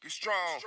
Get strong.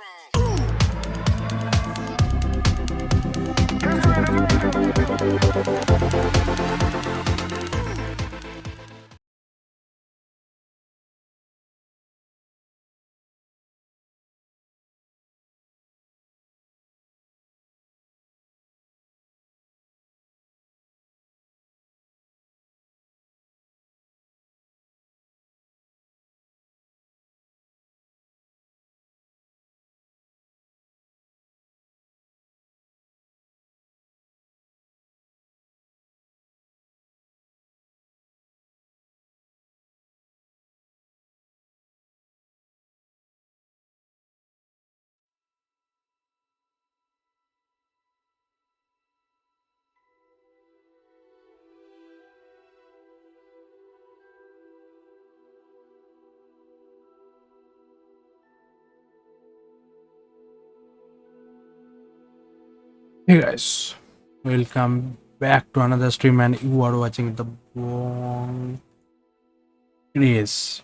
Hey guys, welcome back to another stream, and you are watching the Bong Craze.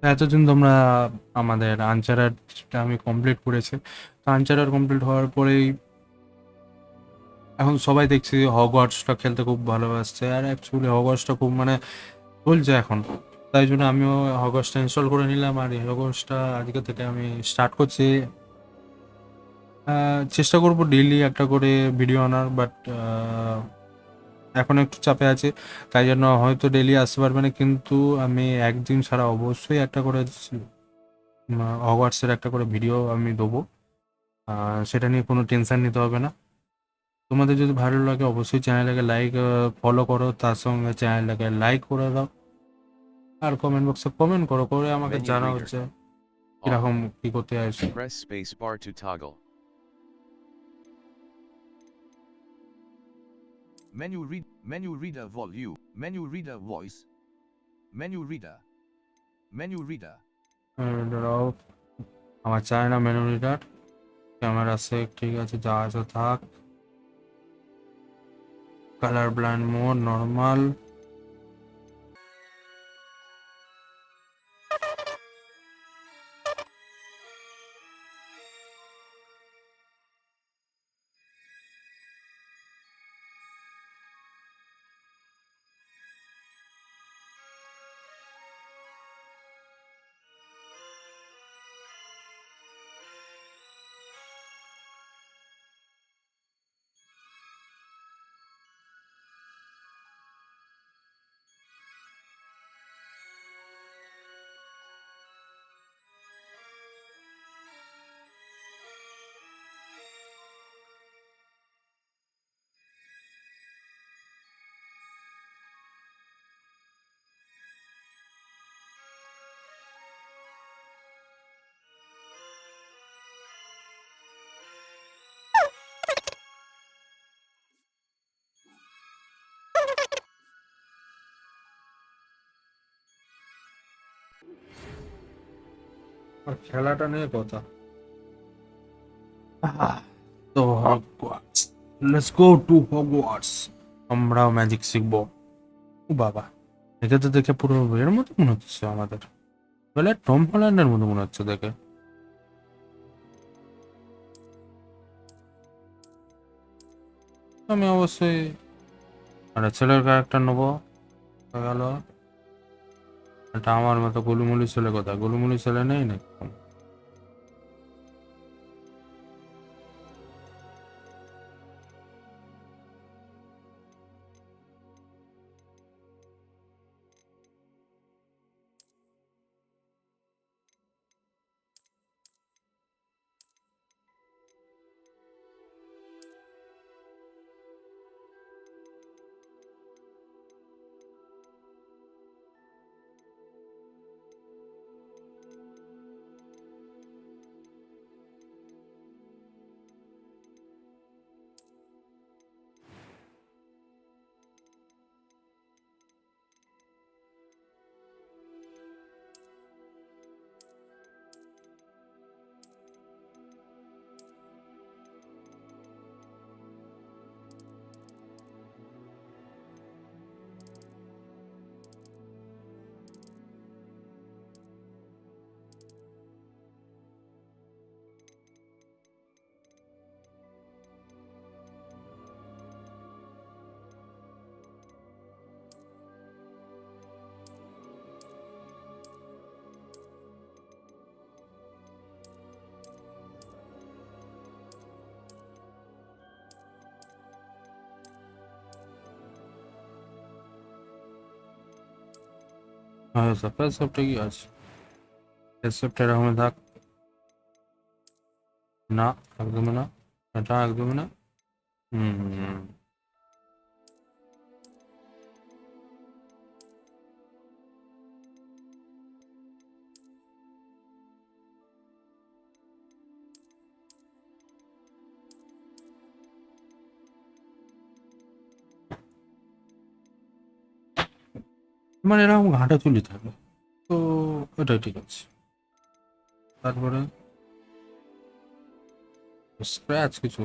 এতদিন তোমরা আমাদের আনচারারটা আমি complete করেছি। তো আনচারার কমপ্লিট হওয়ার পরেই এখন সবাই দেখছি হগওয়ার্টসটা খেলতে খুব ভালোবাসছে, আর অ্যাকচুয়ালি হগওয়ার্টসটা খুব চলছে এখন। তাই জন্য আমিও হগওয়ার্টসটা ইনস্টল করে নিলাম, আর এই হগওয়ার্টসটা আজকে থেকে আমি স্টার্ট করছি। চেষ্টা করব ডেইলি একটা করে ভিডিও আনার, বাট এখন একটু চাপে আছে, তাই জন্য হয়তো ডেইলি আসতে পারবে না, কিন্তু আমি একদিন ছাড়া অবশ্যই একটা করে হগওয়ার্টসের একটা করে ভিডিও আমি দেবো। সেটা নিয়ে কোনো টেনশন নিতে হবে না। তোমাদের যদি ভালো লাগে অবশ্যই চ্যানেলটাকে ফলো করো, তার সঙ্গে চ্যানেলটাকে লাইক করে দাও, আর কমেন্ট বক্সে কমেন্ট করো, করে আমাকে Menu জানা reader. হচ্ছে On. কিরকম কি করতে আসছে। Press space bar to toggle. Menu reader volume. Menu reader voice. Menu reader. Menu reader. দাঁড়াও, আমার চায় না মেনু রিডার, ক্যামেরা সেক ঠিক আছে, যা আছে থাক। Colour blind mode normal. আর খেলাটা নিয়ে কথা। তো Hogwarts, let's go to Hogwarts. আমরাও ম্যাজিক শিখবো। ও বাবা, একে তো দেখে পুরো এর মতো মনে হচ্ছে আমাদের, বলে টম হল্যান্ডের মতো মনে হচ্ছে দেখে। আমি অবশ্যই একটা ছেলের ক্যারেক্টার নেবো। গেল এটা আমার মতো গুলুমুলি ছেলে, কোথায় গুলুমুলি ছেলে নেই নাকি? হ্যাঁ স্যার ফেসঅ্যাপটা কি আছে? ফেসঅ্যাপটা এরকম থাক না, একদমই না, এটা একদমই না। হুম, মানে এরকম ঘাটা চুলি থাকে তো এটাই ঠিক আছে। তারপরে স্ক্র্যাচ কিছু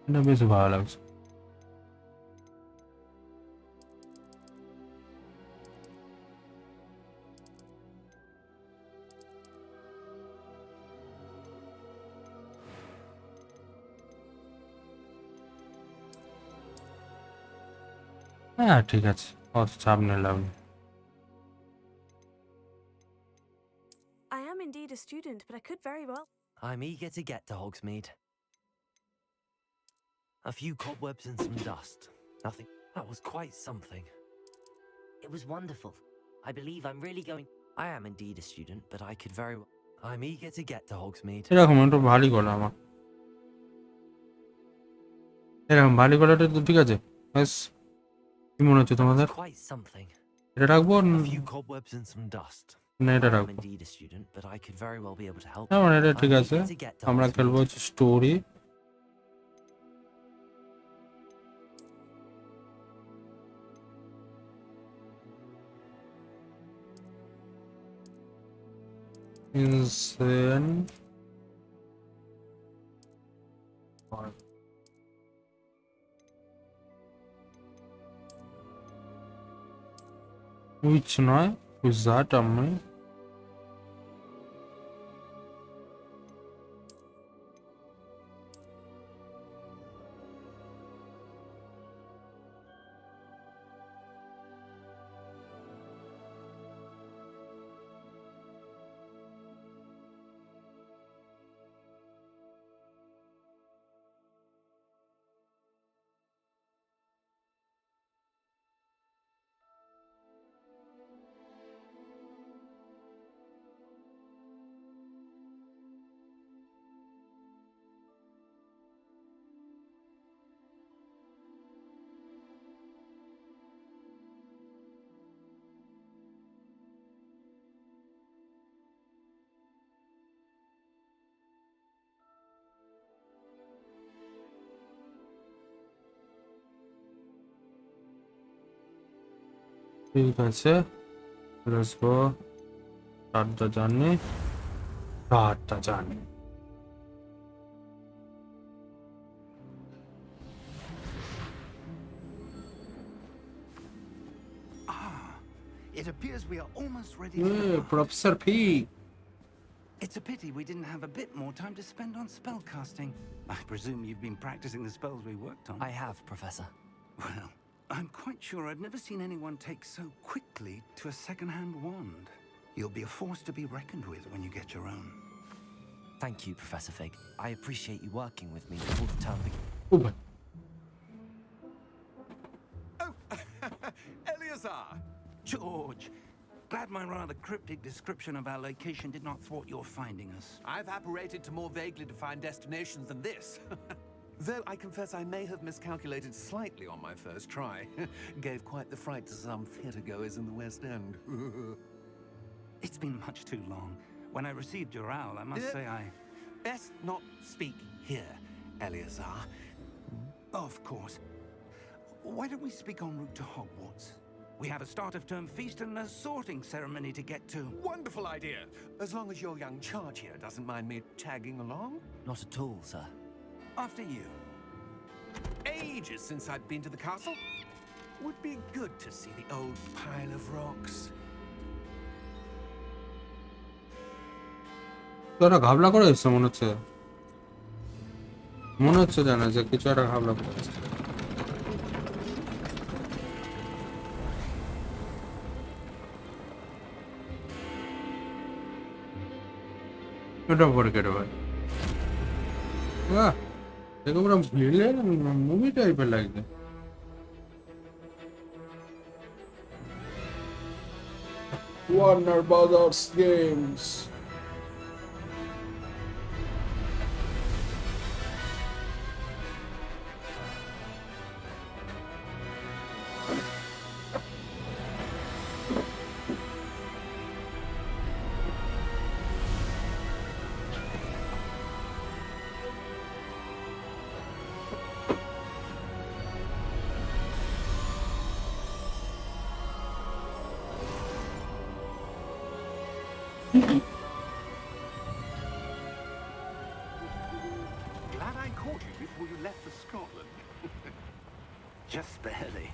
এটা বেশ ভালো লাগছে। হ্যাঁ ঠিক আছে, অত চাপ নিলাম না। I am indeed a student, but I could very well. I'm eager to get to Hogsmeade. A few cobwebs and some dust. Nothing. That was quite something. It was wonderful. I believe I'm really going. I am indeed a student, but I could very well. I'm eager to get to Hogsmeade. এরকম একটু ভারী গলা আমার, এরকম ভারী গলাটা তো ঠিক আছে। ব্যাস, কি মনে হচ্ছে That তোমাদের? was quite something. এটা রাখবো A few cobwebs and some dust. না এটা I am রাখবো? indeed a student, but I could very well be able to help. হ্যাঁ মানে এটা ঠিক I'm আছে। eager to get to আমরা খেলবো Hogsmeade. হচ্ছে স্টোরি। ইনসেন উইচ নয়, উইজার্ড আমি ঠিক আছে। Let's go. চারটা জানি, চারটা জানি। It appears we are almost ready A for the part. Professor fee, It's a pity we didn't have a bit more time to spend on spellcasting. I presume you've been practicing the spells we worked on. I have, Professor. Well, I'm quite sure I've never seen anyone take so quickly to a second-hand wand. You'll be a force to be reckoned with when you get your own. Thank you, Professor Fig. I appreciate you working with me before the term begins. ও ভাই Eleazar! George, glad my rather cryptic description of our location did not thwart your finding us. I've apparated to more vaguely defined destinations than this. Though I confess I may have miscalculated slightly on my first try. Gave quite the fright to some theatregoers in the West End. It's been much too long. When I received your owl, I must say I... Best not speak here, Eleazar. Of course. Why don't we speak en route to Hogwarts? We have a start-of-term feast and a sorting ceremony to get to. Wonderful idea! As long as your young charge here doesn't mind me tagging along. Not at all, sir. After you. Ages since I'd been to the castle. Would be good to see the old pile of rocks. তোরা ঘাবলা করে এসছে মনে হচ্ছে, মনে হচ্ছে জানা যে কিছু একটা ঘাবলা করে এসছে। এটা পরে কেটে ভাই বাহ দেখো পুরো ভিলেন মুভি টাইপের লাগছে Warner Brothers Games Glad I caught you before you left for Scotland. Just barely.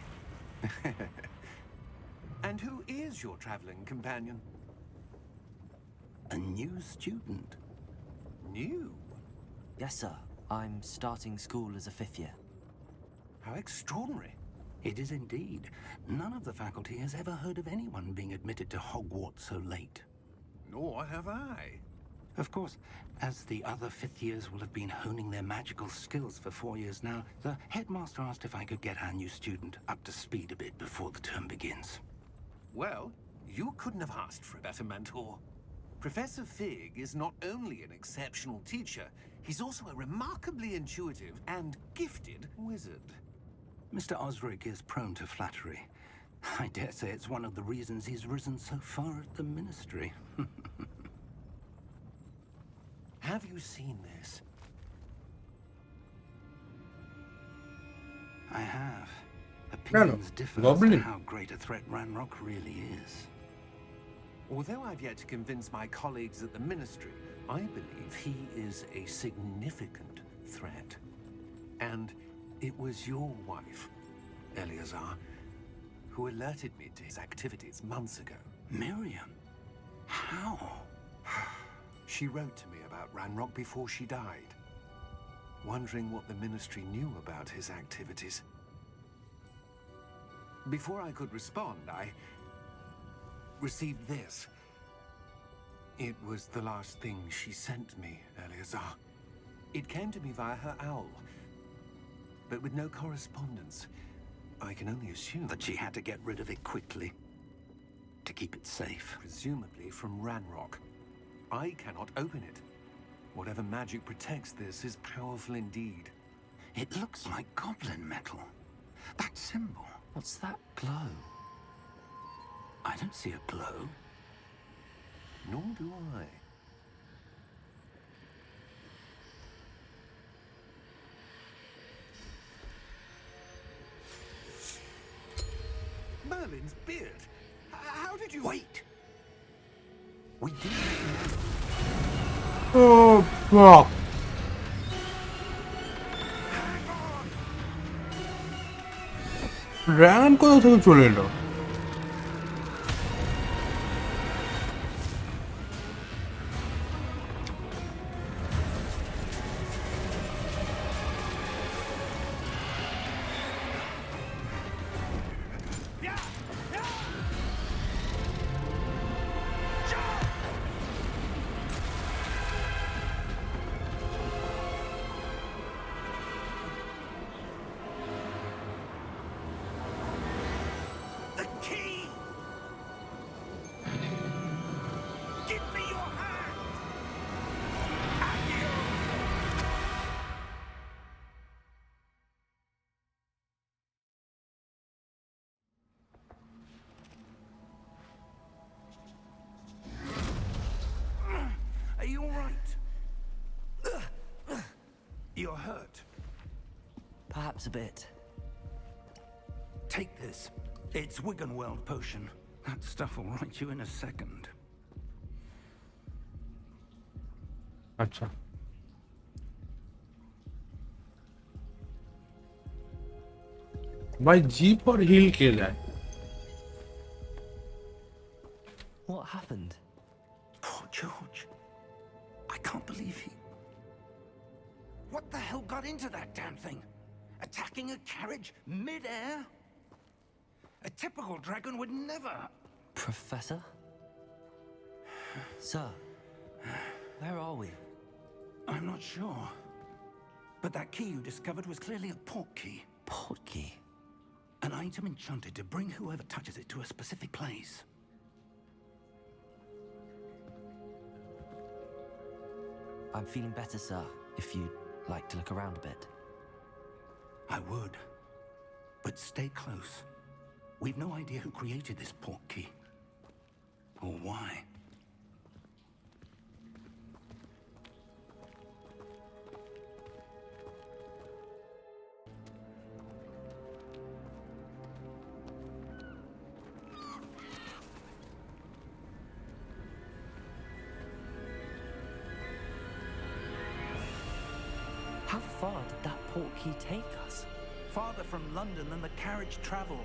And who is your traveling companion? A new student. New? Yes, sir. I'm starting school as a 5th year. How extraordinary. It is indeed. None of the faculty has ever heard of anyone being admitted to Hogwarts so late. Nor have I. Of course, as the other 5th years will have been honing their magical skills for 4 years now, the headmaster asked if I could get our new student up to speed a bit before the term begins. Well, you couldn't have asked for a better mentor. Professor Fig is not only an exceptional teacher, he's also a remarkably intuitive and gifted wizard. Mr. Osric is prone to flattery. I dare say it's one of the reasons he's risen so far at the ministry. Have you seen this? I have. Opinions differ as to how great a threat Ranrock really is. Although I've yet to convince my colleagues at the Ministry, I believe he is a significant threat. And it was your wife, Eleazar, who alerted me to his activities months ago. Miriam? How? She wrote to me about Ranrock before she died, wondering what the Ministry knew about his activities. Before I could respond, I received this. It was the last thing she sent me, Eleazar. It came to me via her owl, but with no correspondence. I can only assume that she had to get rid of it quickly, to keep it safe. Presumably from Ranrock. I cannot open it. Whatever magic protects this is powerful indeed. It looks like goblin metal. That symbol. What's that glow? I don't see a glow. Nor do I. Merlin's beard. How did you... Wait! We did. Oh fuck ran কোথা থেকে চলে এলো Are you all right? You're hurt. Perhaps a bit. Take this. It's Wiggenweld potion. That stuff will right you in a second. আচ্ছা ভাই G for hill কে যায় What happened? Poor George. I can't believe he... What the hell got into that damn thing? Attacking a carriage mid-air? A typical dragon would never... Professor? Sir? Where are we? I'm not sure. But that key you discovered was clearly a port key. Port key? An item enchanted to bring whoever touches it to a specific place. I'm feeling better, sir, if you'd like to look around a bit. I would. But stay close. We've no idea who created this port key. Or why. How far did that port key take us? Farther from London than the carriage traveled.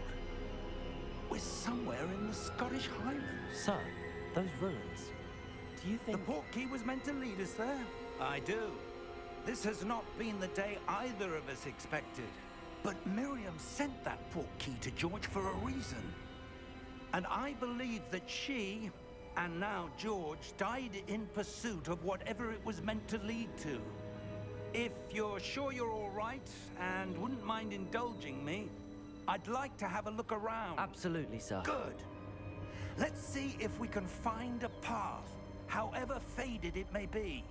We're somewhere in the Scottish Highlands. Sir, those ruins. Do you think... The port key was meant to lead us there? I do. This has not been the day either of us expected. But Miriam sent that port key to George for a reason. And I believe that she, and now George, died in pursuit of whatever it was meant to lead to. If you're sure you're all right, and wouldn't mind indulging me, I'd like to have a look around. Absolutely, sir. Good. Let's see if we can find a path, however faded it may be.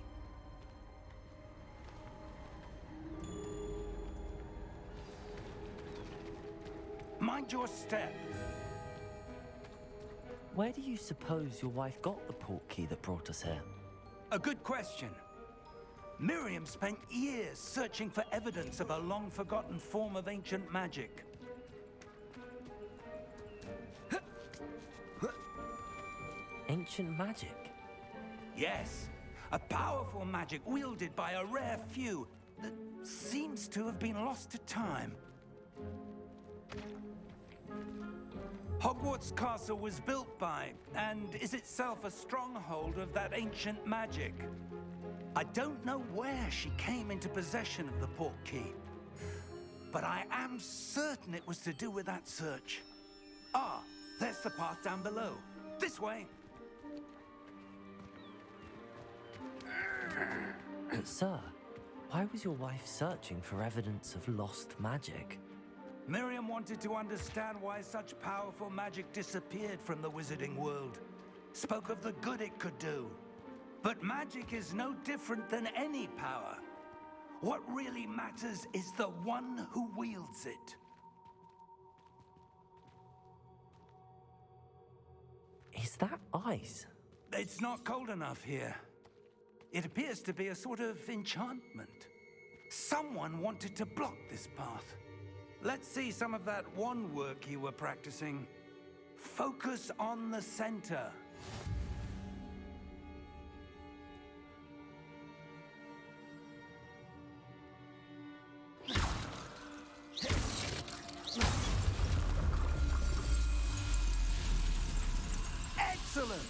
Mind your step. Where do you suppose your wife got the port key that brought us here? A good question. Miriam spent years searching for evidence of a long-forgotten form of ancient magic. Ancient magic? Yes, a powerful magic wielded by a rare few that seems to have been lost to time. Hogwarts Castle was built by, and is itself a stronghold of that ancient magic. I don't know where she came into possession of the port key, but I am certain it was to do with that search. Ah, there's the path down below. This way. But sir, why was your wife searching for evidence of lost magic? Miriam wanted to understand why such powerful magic disappeared from the wizarding world. Spoke of the good it could do. But magic is no different than any power. What really matters is the one who wields it. Is that ice? It's not cold enough here. It appears to be a sort of enchantment. Someone wanted to block this path. Let's see some of that wand work you were practicing. Focus on the center. Excellent!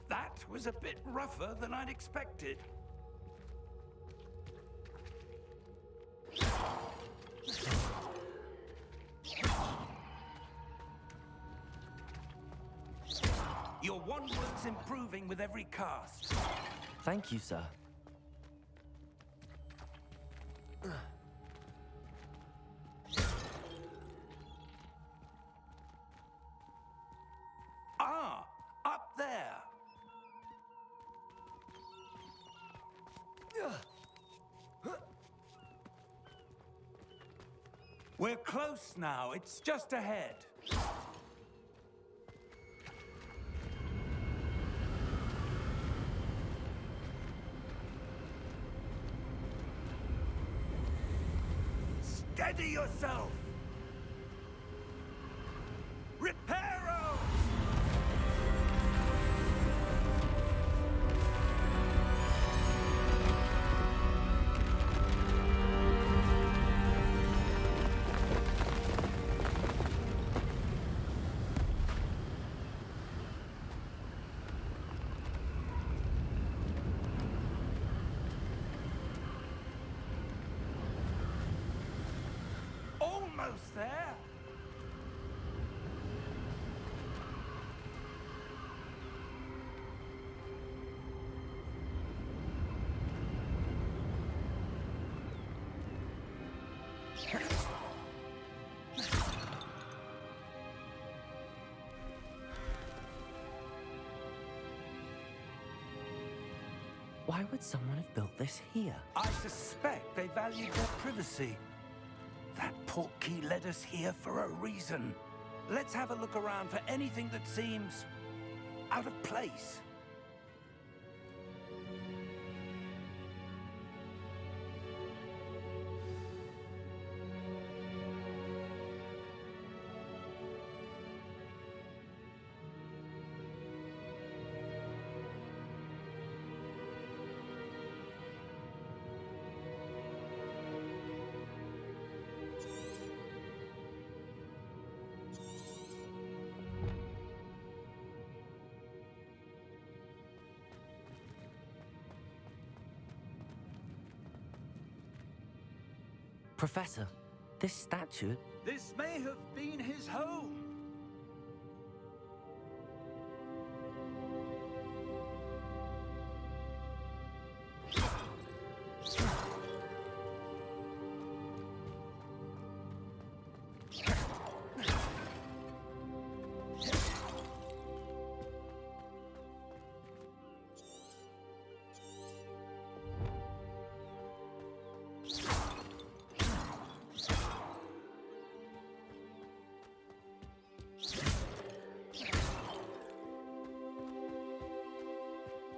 That was a bit rougher than I'd expected. Your wand work's improving with every cast. Thank you, sir. Ah, up there. We're close now. It's just ahead. Steady yourself! Reparo! Almost there. Why would someone have built this here? I suspect they valued their privacy. That portkey led us here for a reason. Let's have a look around for anything that seems out of place. Professor, this statue... This may have been his home.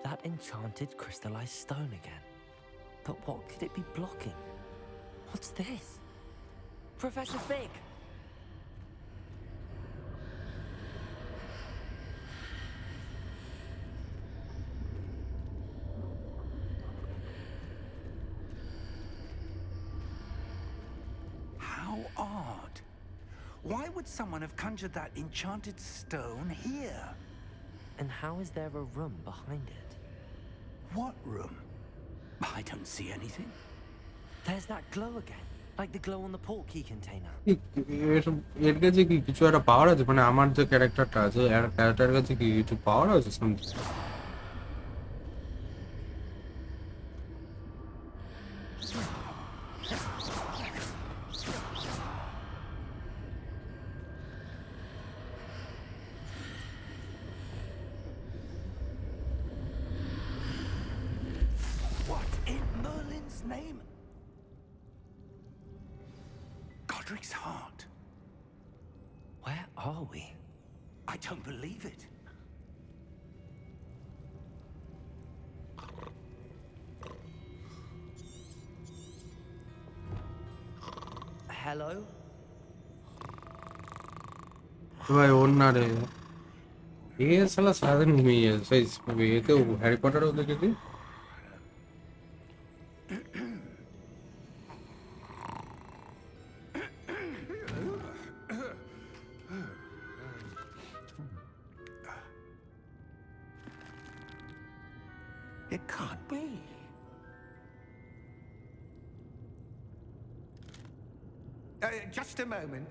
That enchanted crystallized stone again. But what could it be blocking? What's this? Professor Fig! How odd. Why would someone have conjured that enchanted stone here? And how is there a room behind it? What room? I don't see anything. There's that glow again. Like the glow on the portkey container. এর কাছে কি কিছু একটা পাওয়ার আছে? মানে আমার যে ক্যারেক্টারটা আছে এর ক্যারেক্টারের কাছে কি কিছু পাওয়ার আছে something? What in Merlin's name? Godric's heart. Where are we? I don't believe it. Hello? ভাই ওর না রে এ শালা সারাদিন ঘুমিয়ে যায় সেই একে হ্যারি পটারও দেখেছি It can't be. Just a moment.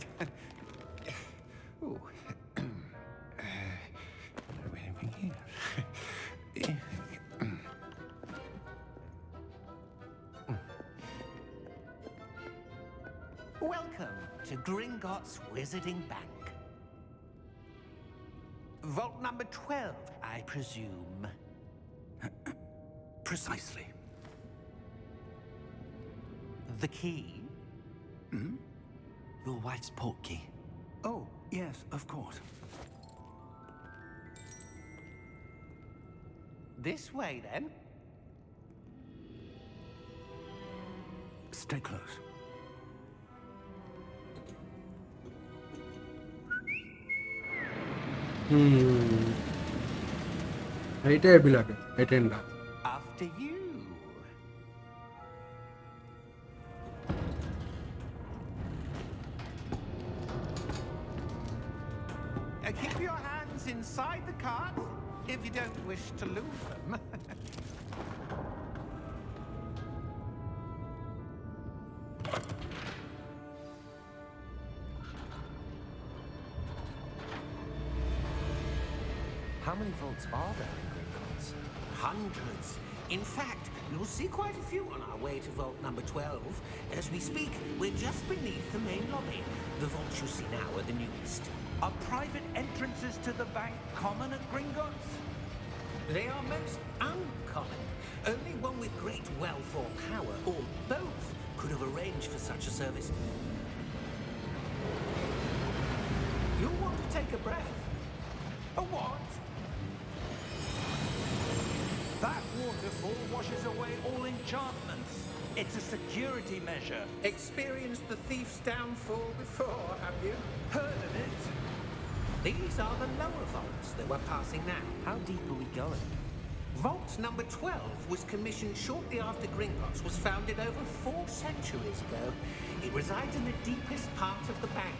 Ooh. Welcome to Gringotts Wizarding Bank. Vault number 12, I presume. Precisely. The key? Hmm? Your wife's portkey. Oh, yes, of course. This way, then. Stay close. এইটাই বিলাকে attend না After you. Keep your hands inside the cart if you don't wish to lose them. many vaults are there in Gringotts? Hundreds. In fact, you'll see quite a few on our way to vault number 12. As we speak, we're just beneath the main lobby. The vaults you see now are the newest. Are private entrances to the bank common at Gringotts? They are most uncommon. Only one with great wealth or power, or both, could have arranged for such a service. You'll want to take a breath. A what? That waterfall washes away all enchantments. It's a security measure. Experienced the thief's downfall before, have you? Heard of it? These are the lower vaults that we're passing now. How deep are we going? Vault number 12 was commissioned shortly after Gringotts was founded over 4 centuries ago. It resides in the deepest part of the bank.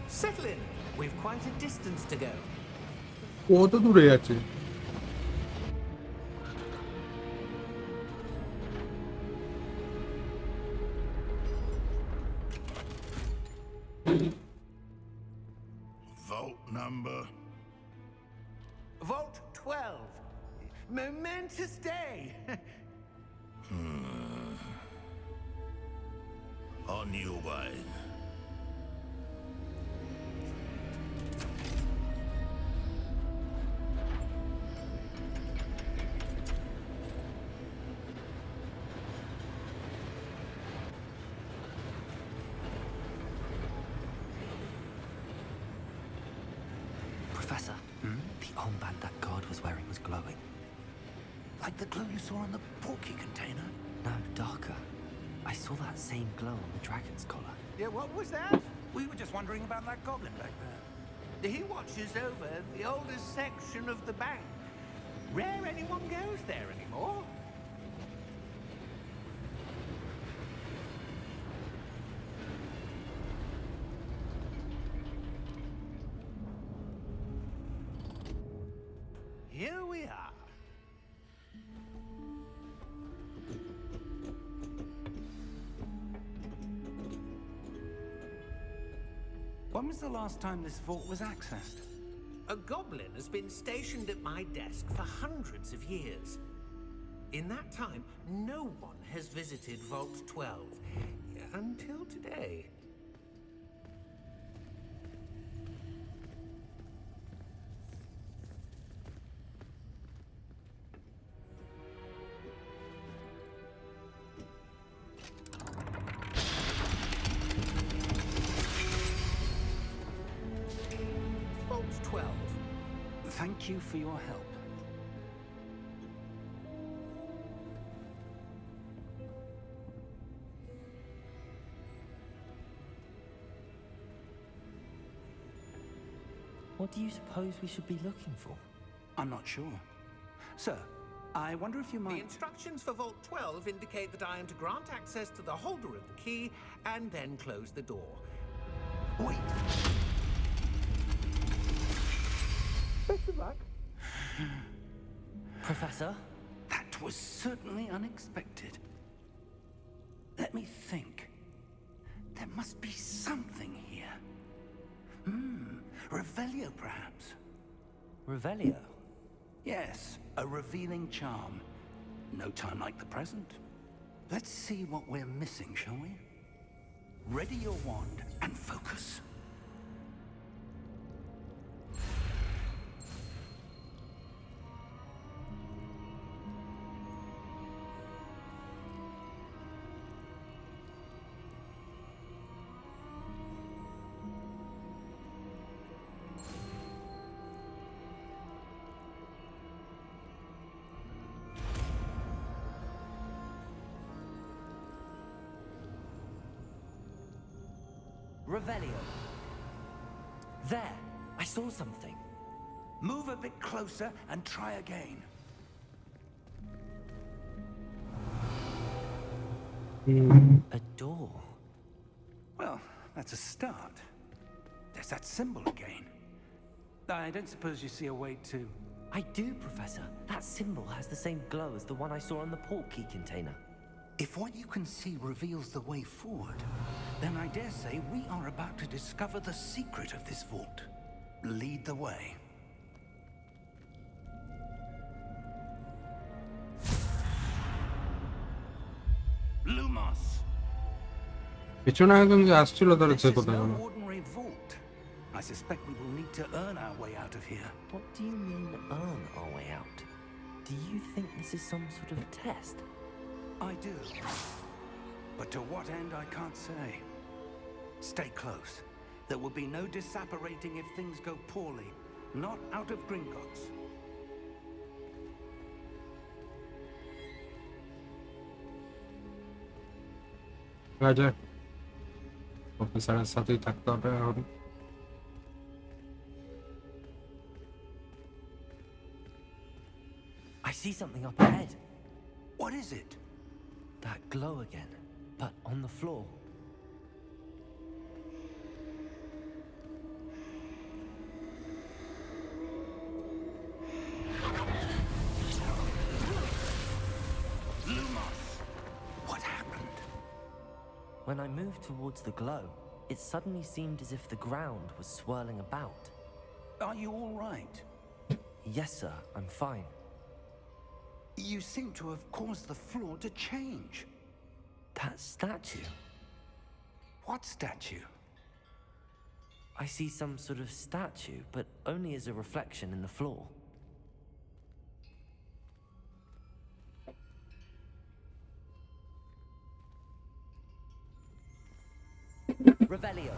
Settle in. We've quite a distance to go. কত দূরে আছে? Vault number. Vault 12. Momentous day. On your way. Professor, the armband that guard was wearing was glowing. Like the glow you saw on the porky container? No, darker. I saw that same glow on the dragon's collar. Yeah, what was that? We were just wondering about that goblin back there. He watches over the oldest section of the bank. Rare anyone goes there anymore. Here we are. When was the last time this vault was accessed? A goblin has been stationed at my desk for hundreds of years. In that time, no one has visited Vault 12 until today. Vault 12. Thank you for your help. What do you suppose we should be looking for? I'm not sure. Sir, I wonder if you The might... instructions for Vault 12 indicate that I am to grant access to the holder of the key and then close the door. Wait! Best of luck. Professor? That was certainly unexpected. Let me think. There must be something here. Revelio, perhaps? Revelio? Yes, a revealing charm. No time like the present. Let's see what we're missing, shall we? Ready your wand and focus. Revelio. There! I saw something. Move a bit closer and try again. A door. Well, that's a start. There's that symbol again. I don't suppose you see a way to... I do, Professor. That symbol has the same glow as the one I saw on the port key container. If what you can see reveals the way forward, then I dare say we are about to discover the secret of this vault. Lead the way. Lumos. পিছনে একজন যে আসছিল তার This say is কোথায় গেল? no ordinary vault. I suspect we will need to earn our way out of here. What do you mean, earn our way out? Do you think this is some sort of test? I do. But to what end, I can't say. Stay close. There will be no disapparating if things go poorly. Not out of Gringotts. রাজা প্রফেসরের সাথেই থাকতে হবে এখন। I see something up ahead. What is it? That glow again, but on the floor. What happened? When I moved towards the glow, it suddenly seemed as if the ground was swirling about. Are you all right? Yes, sir, I'm fine. You seem to have caused the floor to change. That statue. What statue? I see some sort of statue, but only as a reflection in the floor. Revelio.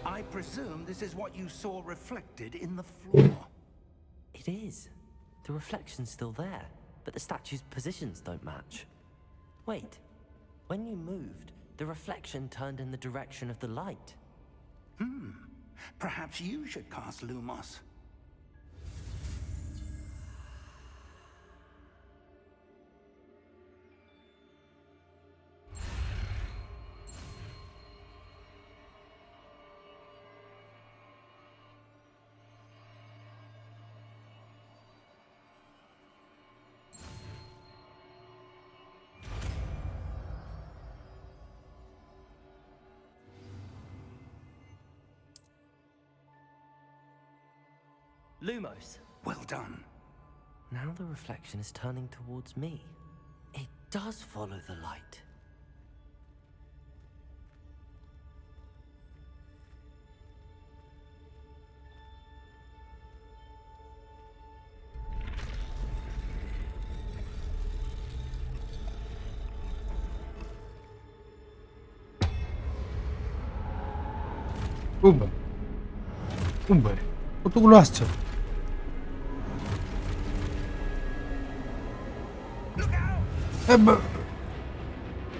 I presume this is what you saw reflected in the floor. It is. The reflection's still there, but the statue's positions don't match. Wait. When you moved, the reflection turned in the direction of the light. Perhaps you should cast Lumos. Lumos. Well done. Now the reflection is turning towards me. It does follow the light. উম্বাই উম্বাই কতগুলো আসছে?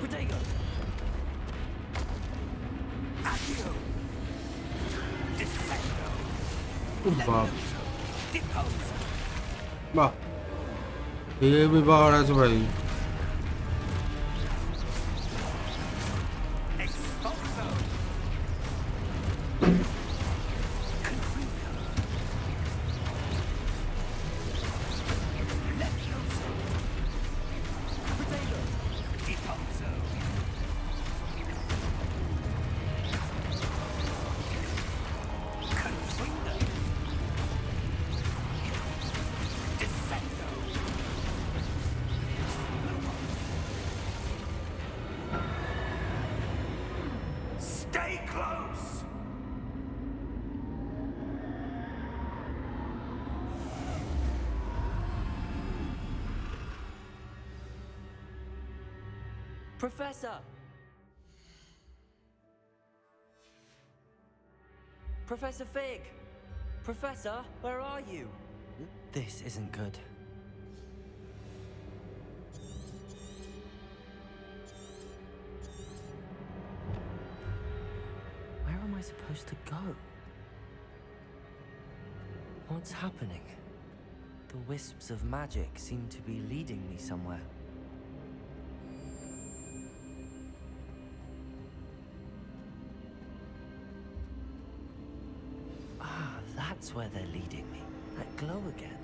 Protego! বাহ, heavy পাওয়ার আছে ভাই। Stay close! Professor! Professor Fig! Professor, where are you? This isn't good. Where am I supposed to go? What's happening? The wisps of magic seem to be leading me somewhere. Ah, that's where they're leading me. That glow again.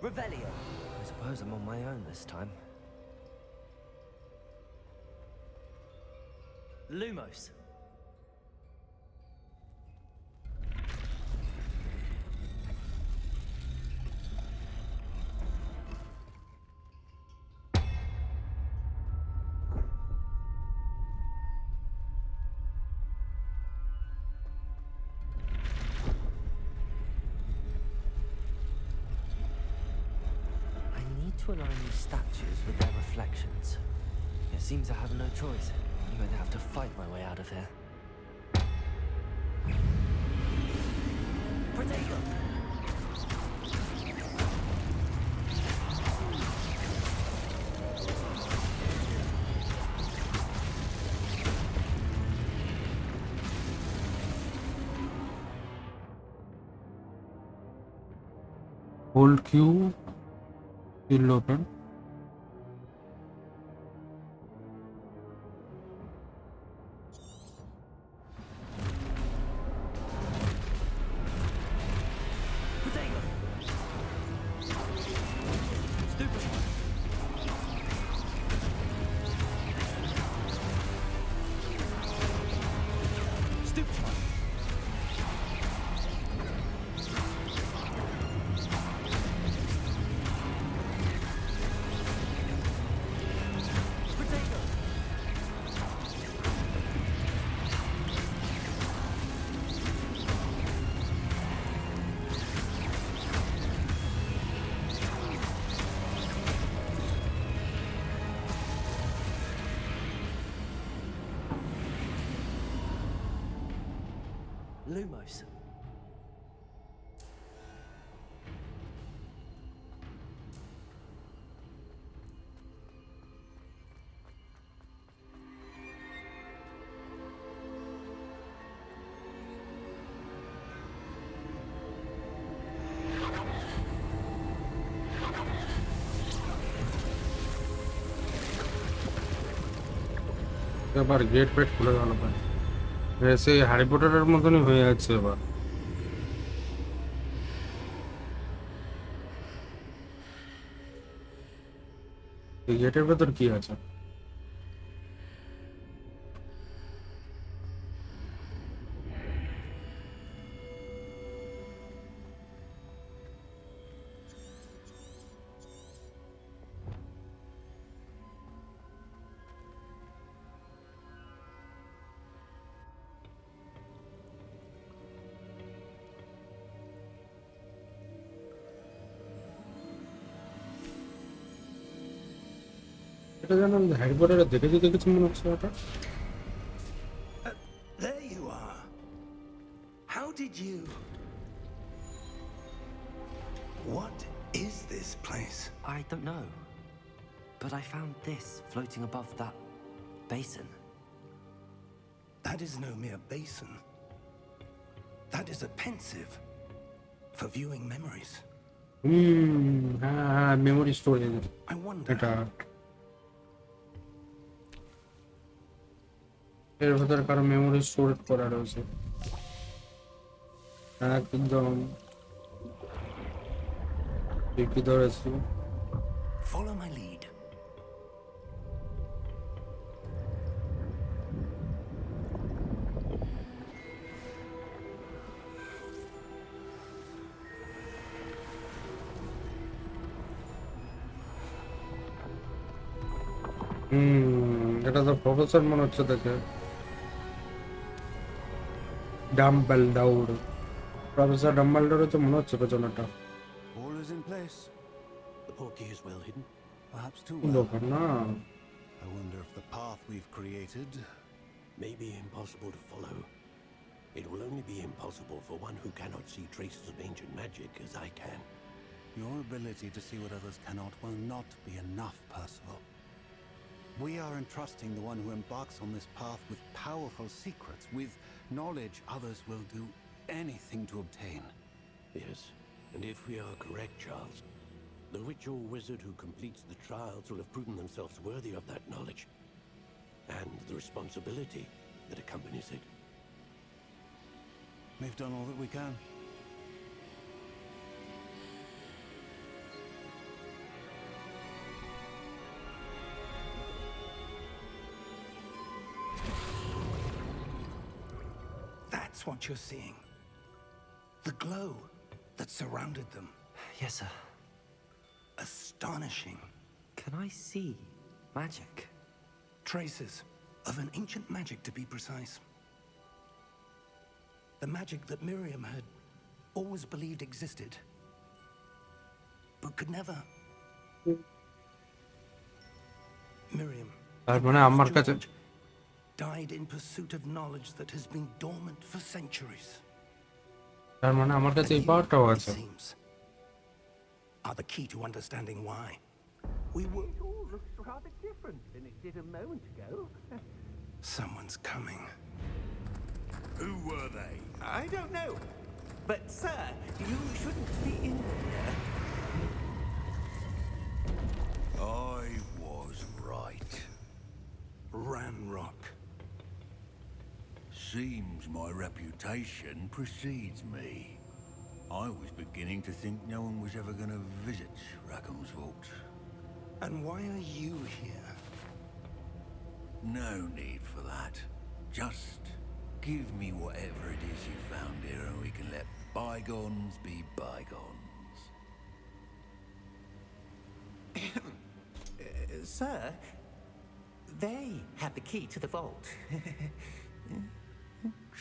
Revelio. I suppose I'm on my own this time. Lumos. to align these statues with their reflections. It seems I have no choice. I'm going to have to fight my way out of here. Protego! Hold Q will open. Protego! Stupid! Stupid! Lumos. এবার gate পেট খুলে গেল ভাই, সেই Harry পটারের মতনই হয়ে যাচ্ছে এবার। এই গেটের ভেতর কি আছে? এটা যেন হ্যারি পটারে দেখেছি মনে হচ্ছে ওটা। There you are. How did you... What is this place? I don't know. But I found this floating above that basin. That is no mere basin. That is a pensive for viewing memories. হ্যাঁ, memory storage I wonder... এটা। এর ভেতরে কারো memory store করা রয়েছে একদম ঠিকই ধরেছি। Follow my lead. এটা তো প্রফেসর মনে হচ্ছে দেখে। ডাম্বেলডোর, প্রফেসর ডাম্বেলডোর হচ্ছে মনে হচ্ছে পেছনেটা। All is in place. The portkey is well hidden. Perhaps too দোকান well. না, I wonder if the path we've created... May be impossible to follow. It will only be impossible for one who cannot see traces of ancient magic as I can. Your ability to see what others cannot will not be enough, Percival. We are entrusting the one who embarks on this path with powerful secrets, with knowledge others will do anything to obtain. Yes, and if we are correct, Charles, the witch or wizard who completes the trials will have proven themselves worthy of that knowledge, and the responsibility that accompanies it. We've done all that we can. That's what you're seeing. The glow that surrounded them. Yes, sir. Astonishing. Can I see magic? Traces of an ancient magic, to be precise. The magic that Miriam had always believed existed, but could never Miriam, তার the মানে brave আমার কাছে George, died in pursuit of knowledge that has been dormant for centuries. তার মানে আমার কাছে And এই you, পাওয়ারটাও it আছে। seems, are the key to understanding why. We will. It all looks rather different than it did a moment ago. Someone's coming. Who were they? I don't know. But, sir, you shouldn't be in here. I was right. Ranrock. Seems my reputation precedes me. I was beginning to think no one was ever going to visit Rackham's vault. And why are you here? No need for that. Just give me whatever it is you found here and we can let bygones be bygones. Sir, they had the key to the vault.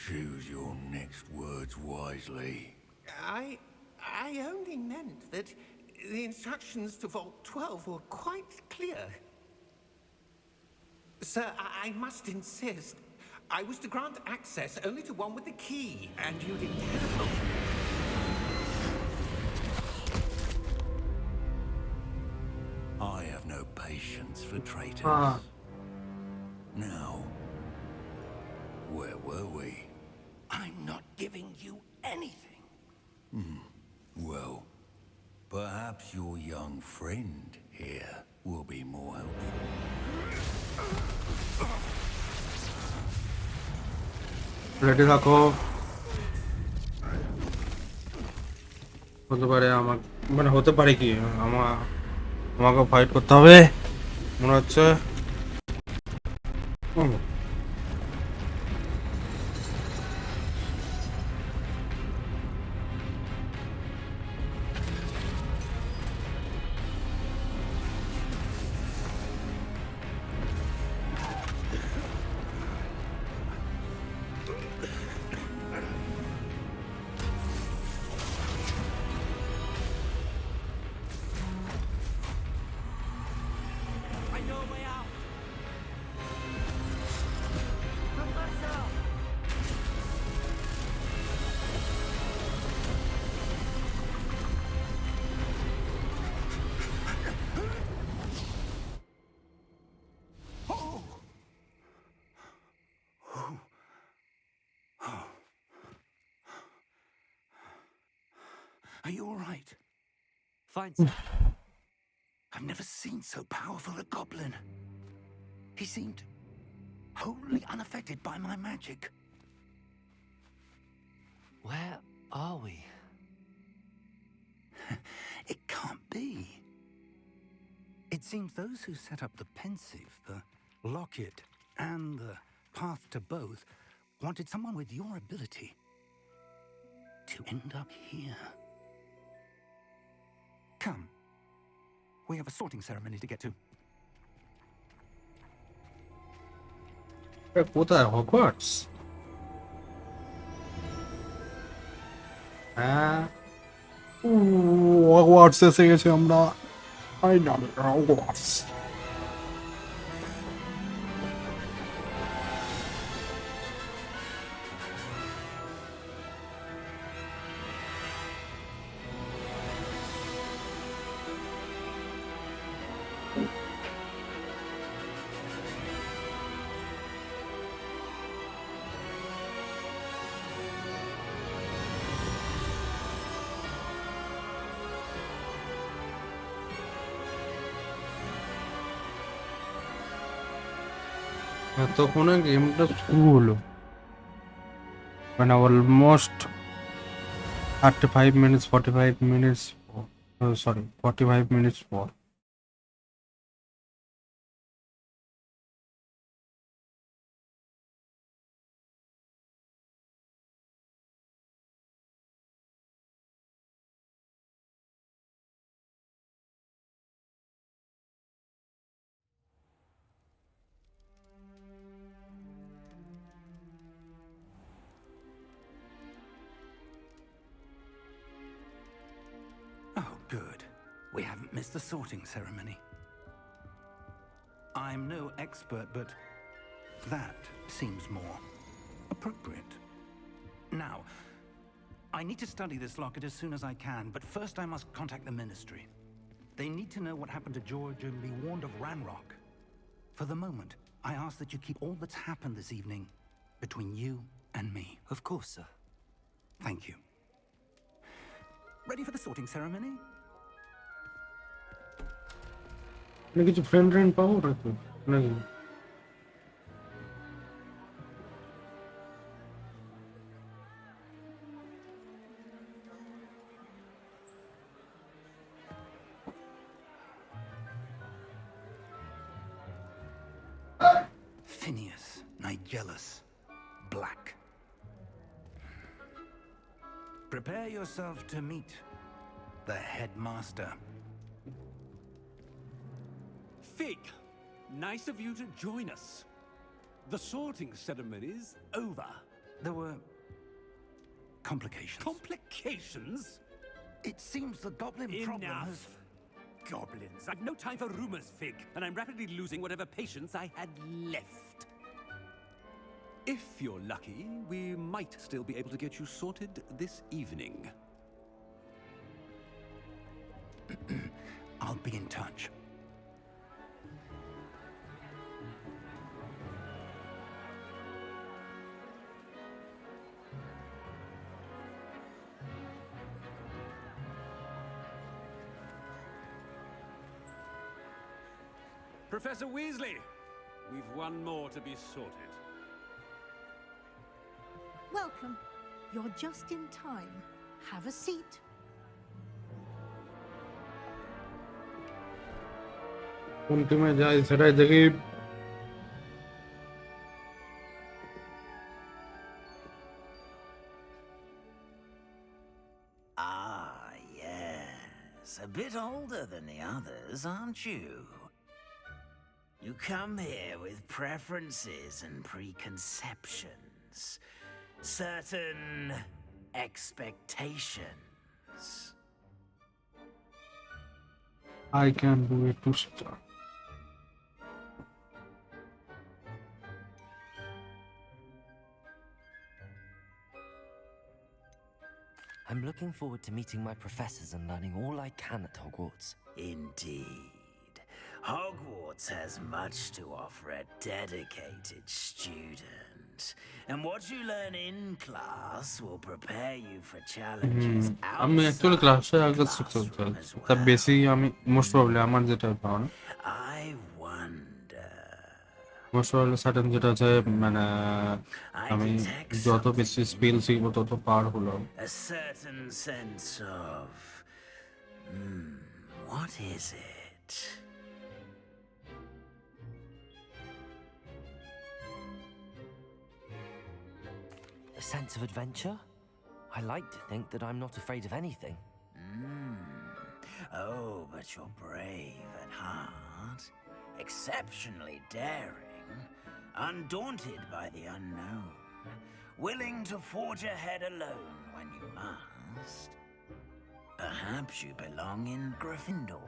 Choose your next words wisely. I only meant that the instructions to Vault 12 were quite clear. Sir, I must insist. I was to grant access only to one with the key, and you didn't have. I have no patience for traitors. Now, where were we? I'm not giving you anything. Well, perhaps your young friend here will be more helpful. Ready রাখো। হতে পারে আমার মানে হতে পারে কি আমাকে fight করতে হবে মনে হচ্ছে। Are you all right? Fine, sir. I've never seen so powerful a goblin. He seemed wholly unaffected by my magic. Where are we? It can't be. It seems those who set up the pensive, the locket, and the path to both wanted someone with your ability to end up here. Come. We have a sorting ceremony to get to. কোথায় Hogwarts? হ্যাঁ, Hogwarts এসে গেছি আমরা। Final Hogwarts. এতক্ষণে গেমটা শুরু হলো, মানে almost 35 minutes 45 minutes sorry 45 minutes পর। Oh, good. We haven't missed the sorting ceremony. I'm no expert, but that seems more appropriate. Now, I need to study this locket as soon as I can, but first I must contact the Ministry. They need to know what happened to George and be warned of Ranrock. For the moment, I ask that you keep all that's happened this evening between you and me. Of course, sir. Thank you. Ready for the sorting ceremony? কিছু friend পাবো নাকি নাকি Phineas, Nigellus, Black. Prepare yourself to meet the headmaster. Fig, nice of you to join us. The sorting ceremony's over. There were complications. Complications? It seems the goblin problem Enough. has... Goblins. I've no time for rumors, Fig, and I'm rapidly losing whatever patience I had left. If you're lucky, we might still be able to get you sorted this evening. I'll be in touch. Professor Weasley, we've one more to be sorted. Welcome. You're just in time. Have a seat. কোন টিমে যাই সেটাই দেখি Ah, yes. A bit older than the others, aren't you? You come here with preferences and preconceptions. Certain expectations. I can do it to start. I'm looking forward to meeting my professors and learning all I can at Hogwarts. Indeed. Hogwarts has much to offer a dedicated student. And what you learn in class will prepare you for challenges আমি actually ক্লাসে আগে শিখতে তা বেশি আমি most probably আমার যেটা পাওয়া I wonder. Most probably certain যেটা আছে মানে আমি যত বেশি স্কিল শিখবো তত পাওয়ারফুল হবে A certain sense of... what is it? A sense of adventure? I like to think that I'm not afraid of anything. Oh, but you're brave at heart, exceptionally daring, undaunted by the unknown, willing to forge ahead alone when you must. Perhaps you belong in Gryffindor.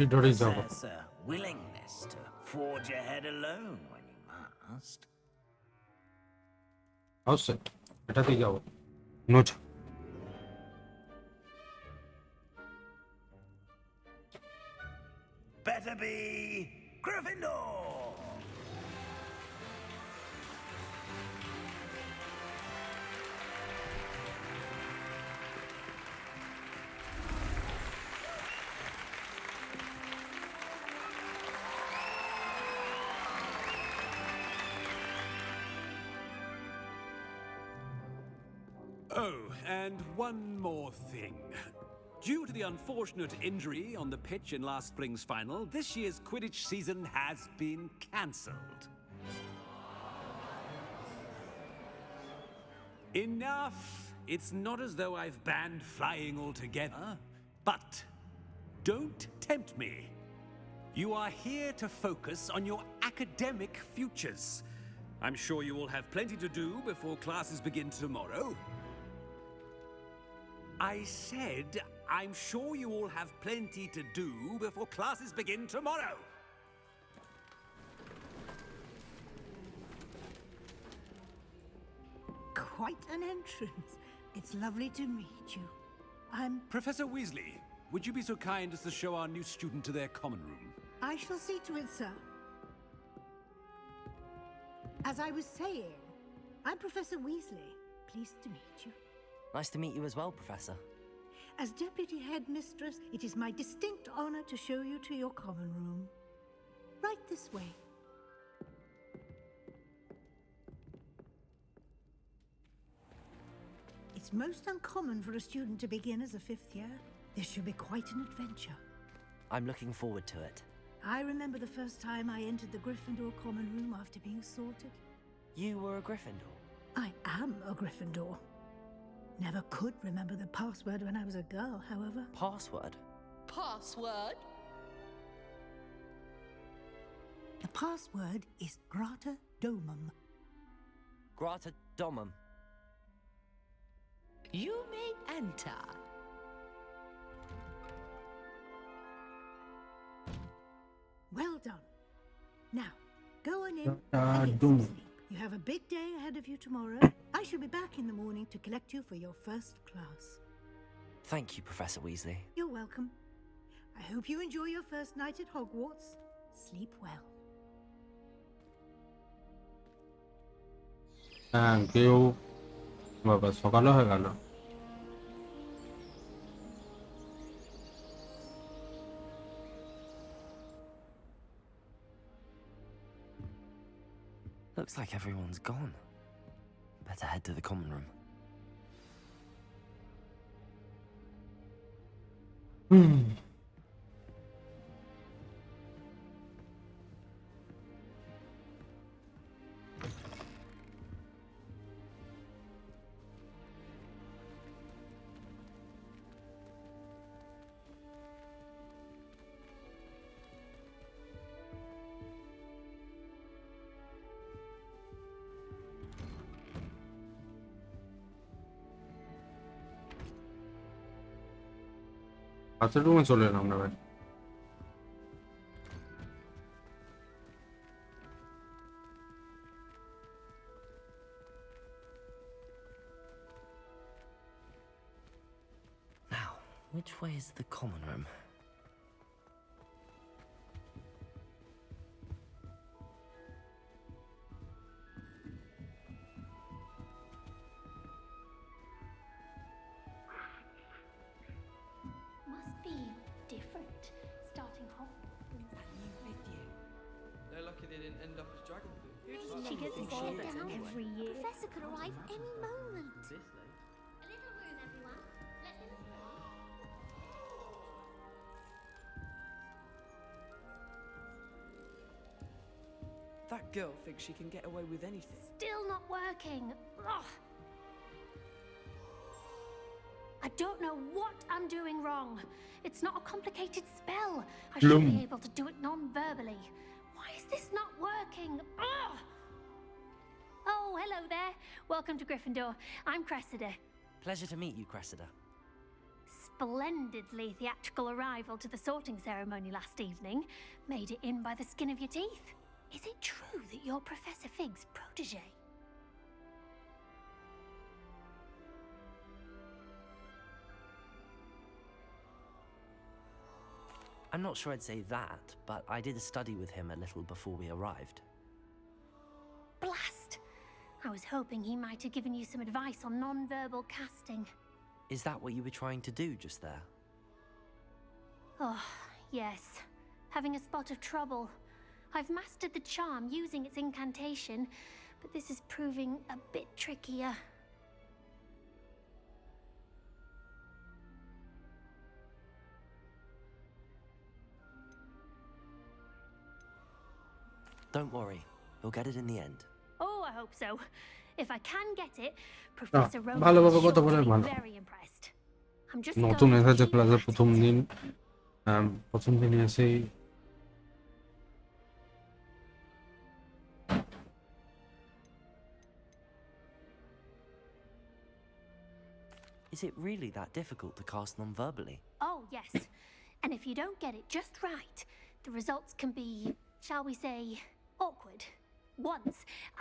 ভিতরেই যাবো Possess a willingness to forge ahead alone when you must. Outside এটাতেই যাবো notch Better be Gryffindor! Oh, and one more thing. Due to the unfortunate injury on the pitch in last spring's final, this year's Quidditch season has been cancelled. Enough! It's not as though I've banned flying altogether, but don't tempt me. You are here to focus on your academic futures. I'm sure you will have plenty to do before classes begin tomorrow. I said, I'm sure you all have plenty to do before classes begin tomorrow. Quite an entrance. It's lovely to meet you. I'm... Professor Weasley, would you be so kind as to show our new student to their common room? I shall see to it, sir. As I was saying, I'm Professor Weasley. Pleased to meet you. Nice to meet you as well, Professor. As Deputy Headmistress, it is my distinct honor to show you to your common room. Right this way. It's most uncommon for a student to begin as a fifth year. This should be quite an adventure. I'm looking forward to it. I remember the first time I entered the Gryffindor common room after being sorted. You were a Gryffindor? I am a Gryffindor. Never could remember the password when I was a girl, however. Password? Password? The password is Grata Domum. Grata Domum. You may enter. Well done. Now, go on in Grata and get Domum. some sleep. You have a big day ahead of you tomorrow. I shall be back in the morning to collect you for your first class. Thank you, Professor Weasley. You're welcome. I hope you enjoy your first night at Hogwarts. Sleep well. Thank you বাবা সকালও হয়ে গেল Looks like everyone's gone. Better head to the common room. কাছের রুমে চলে এলাম না ভাই Now, which way is the common room? Must be different, starting home. That new video. They're lucky they didn't end up as dragon food. She gets bored down every year. Professor could arrive any moment. This late. A little room, everyone. Let them That girl thinks she can get away with anything. Still not working. Ugh. I don't know what I'm doing wrong. It's not a complicated spell. I should be able to do it non-verbally. Why is this not working? Ugh. Oh, hello there. Welcome to Gryffindor. I'm Cressida. Pleasure to meet you, Cressida. splendidly theatrical arrival to the sorting ceremony last evening. Made it in by the skin of your teeth. Is it true that you're Professor Fig's protege? I'm not sure I'd say that, but I did a study with him a little before we arrived. Blast! I was hoping he might have given you some advice on non-verbal casting. Is that what you were trying to do just there? Oh, yes. Having a spot of trouble. I've mastered the charm using its incantation, but this is proving a bit trickier. Don't worry, you'll get it in the end. Oh, I hope so. If I can get it, Professor Rowan ভালোভাবে is কথা sure বলে to be ভালো। very impressed. I'm just নতুন going to এসেছে keep ক্লাসের at প্রথম it. দিন, প্রথম দিন এসেই Is it really that difficult to cast non-verbally? Oh, yes. And if you don't get it just right, the results can be, shall we say, awkward. Once,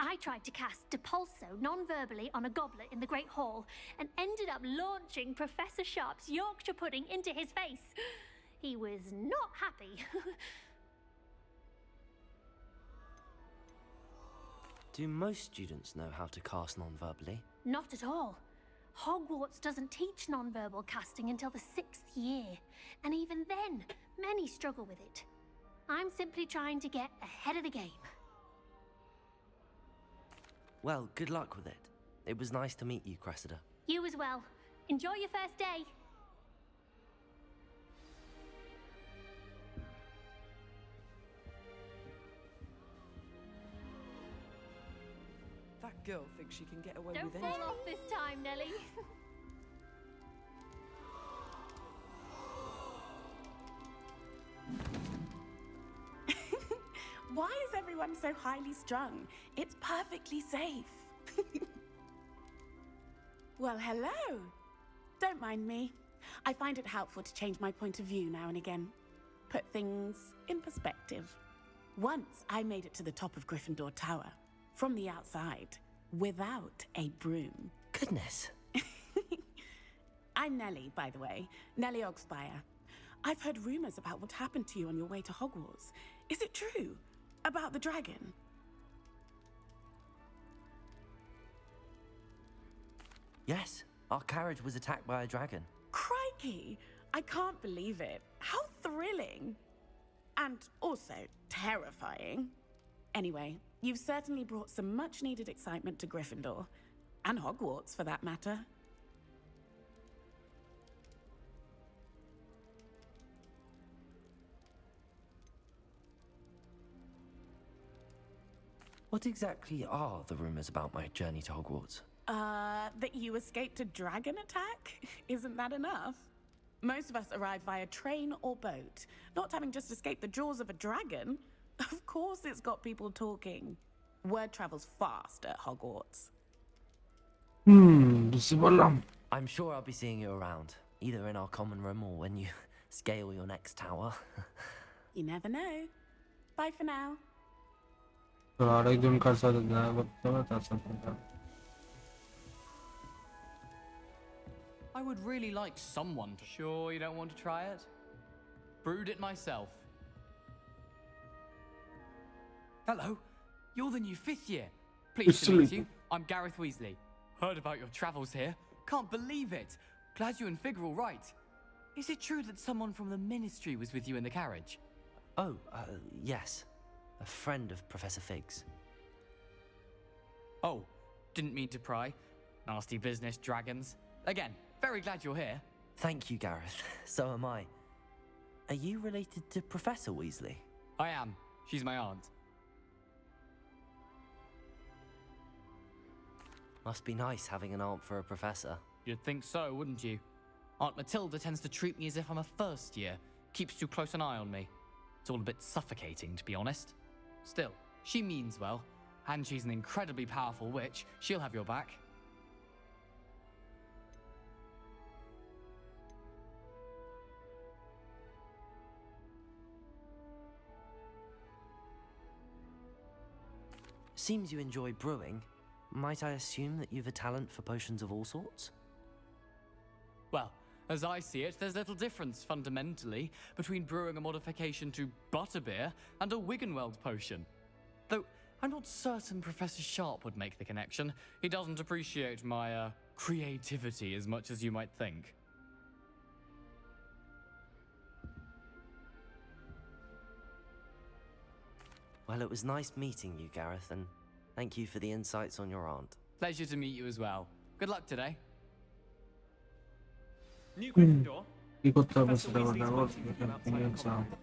I tried to cast Depulso non-verbally on a goblet in the Great Hall and ended up launching Professor Sharp's Yorkshire pudding into his face. He was not happy. Do most students know how to cast non-verbally? Not at all. Hogwarts doesn't teach non-verbal casting until the 6th year, and even then, many struggle with it. I'm simply trying to get ahead of the game. Well, good luck with it. It was nice to meet you, Cressida. You as well. Enjoy your first day. That girl thinks she can get away Don't with fall anything. off this time, Nelly. Why is everyone so highly strung? It's perfectly safe. Well, hello. Don't mind me. I find it helpful to change my point of view now and again. Put things in perspective. Once I made it to the top of Gryffindor Tower, from the outside, without a broom. Goodness. I'm Nellie, by the way. Nellie Ogspire. I've heard rumors about what happened to you on your way to Hogwarts. Is it true? About the dragon? Yes, our carriage was attacked by a dragon. Crikey! I can't believe it. How thrilling! And also terrifying. Anyway, you've certainly brought some much-needed excitement to Gryffindor. And Hogwarts, for that matter. What exactly are the rumors about my journey to Hogwarts? That you escaped a dragon attack? Isn't that enough? Most of us arrive via train or boat, not having just escaped the jaws of a dragon. Of course it's got people talking. Word travels fast at Hogwarts. বুঝতে পারলাম। I'm sure I'll be seeing you around, either in our common room or when you scale your next tower. You never know. Bye for now. তো আরেকজন কার সাথে দেখা করতে হবে তার সাথে দেখা। I would really like someone to... Sure you don't want to try it? Brewed it myself. Hello, you're the new 5th year. Pleased to meet you. I'm Gareth Weasley. Heard about your travels here. Can't believe it. Glad you and Fig are all right. Is it true that someone from the Ministry was with you in the carriage? Oh, yes. A friend of Professor Fig's. Oh, didn't mean to pry. Nasty business, dragons. Again, very glad you're here. Thank you, Gareth. So am I. Are you related to Professor Weasley? I am. She's my aunt. Must be nice having an aunt for a professor. You'd think so, wouldn't you? Aunt Matilda tends to treat me as if I'm a first year. Keeps too close an eye on me. It's all a bit suffocating, to be honest. Still, she means well. And she's an incredibly powerful witch. She'll have your back. Seems you enjoy brewing. Might I assume that you've a talent for potions of all sorts? Well, as I see it, there's little difference fundamentally between brewing a modification to butterbeer and a Wiggenweld potion. Though I'm not certain Professor Sharp would make the connection. He doesn't appreciate my creativity as much as you might think. Well, it was nice meeting you, Gareth, and thank you for the insights on your aunt. Pleasure to meet you as well. Good luck today. New Gryffindor. কি করতে হবে Professor সেটা Weasley's বলো waiting for you outside the common room.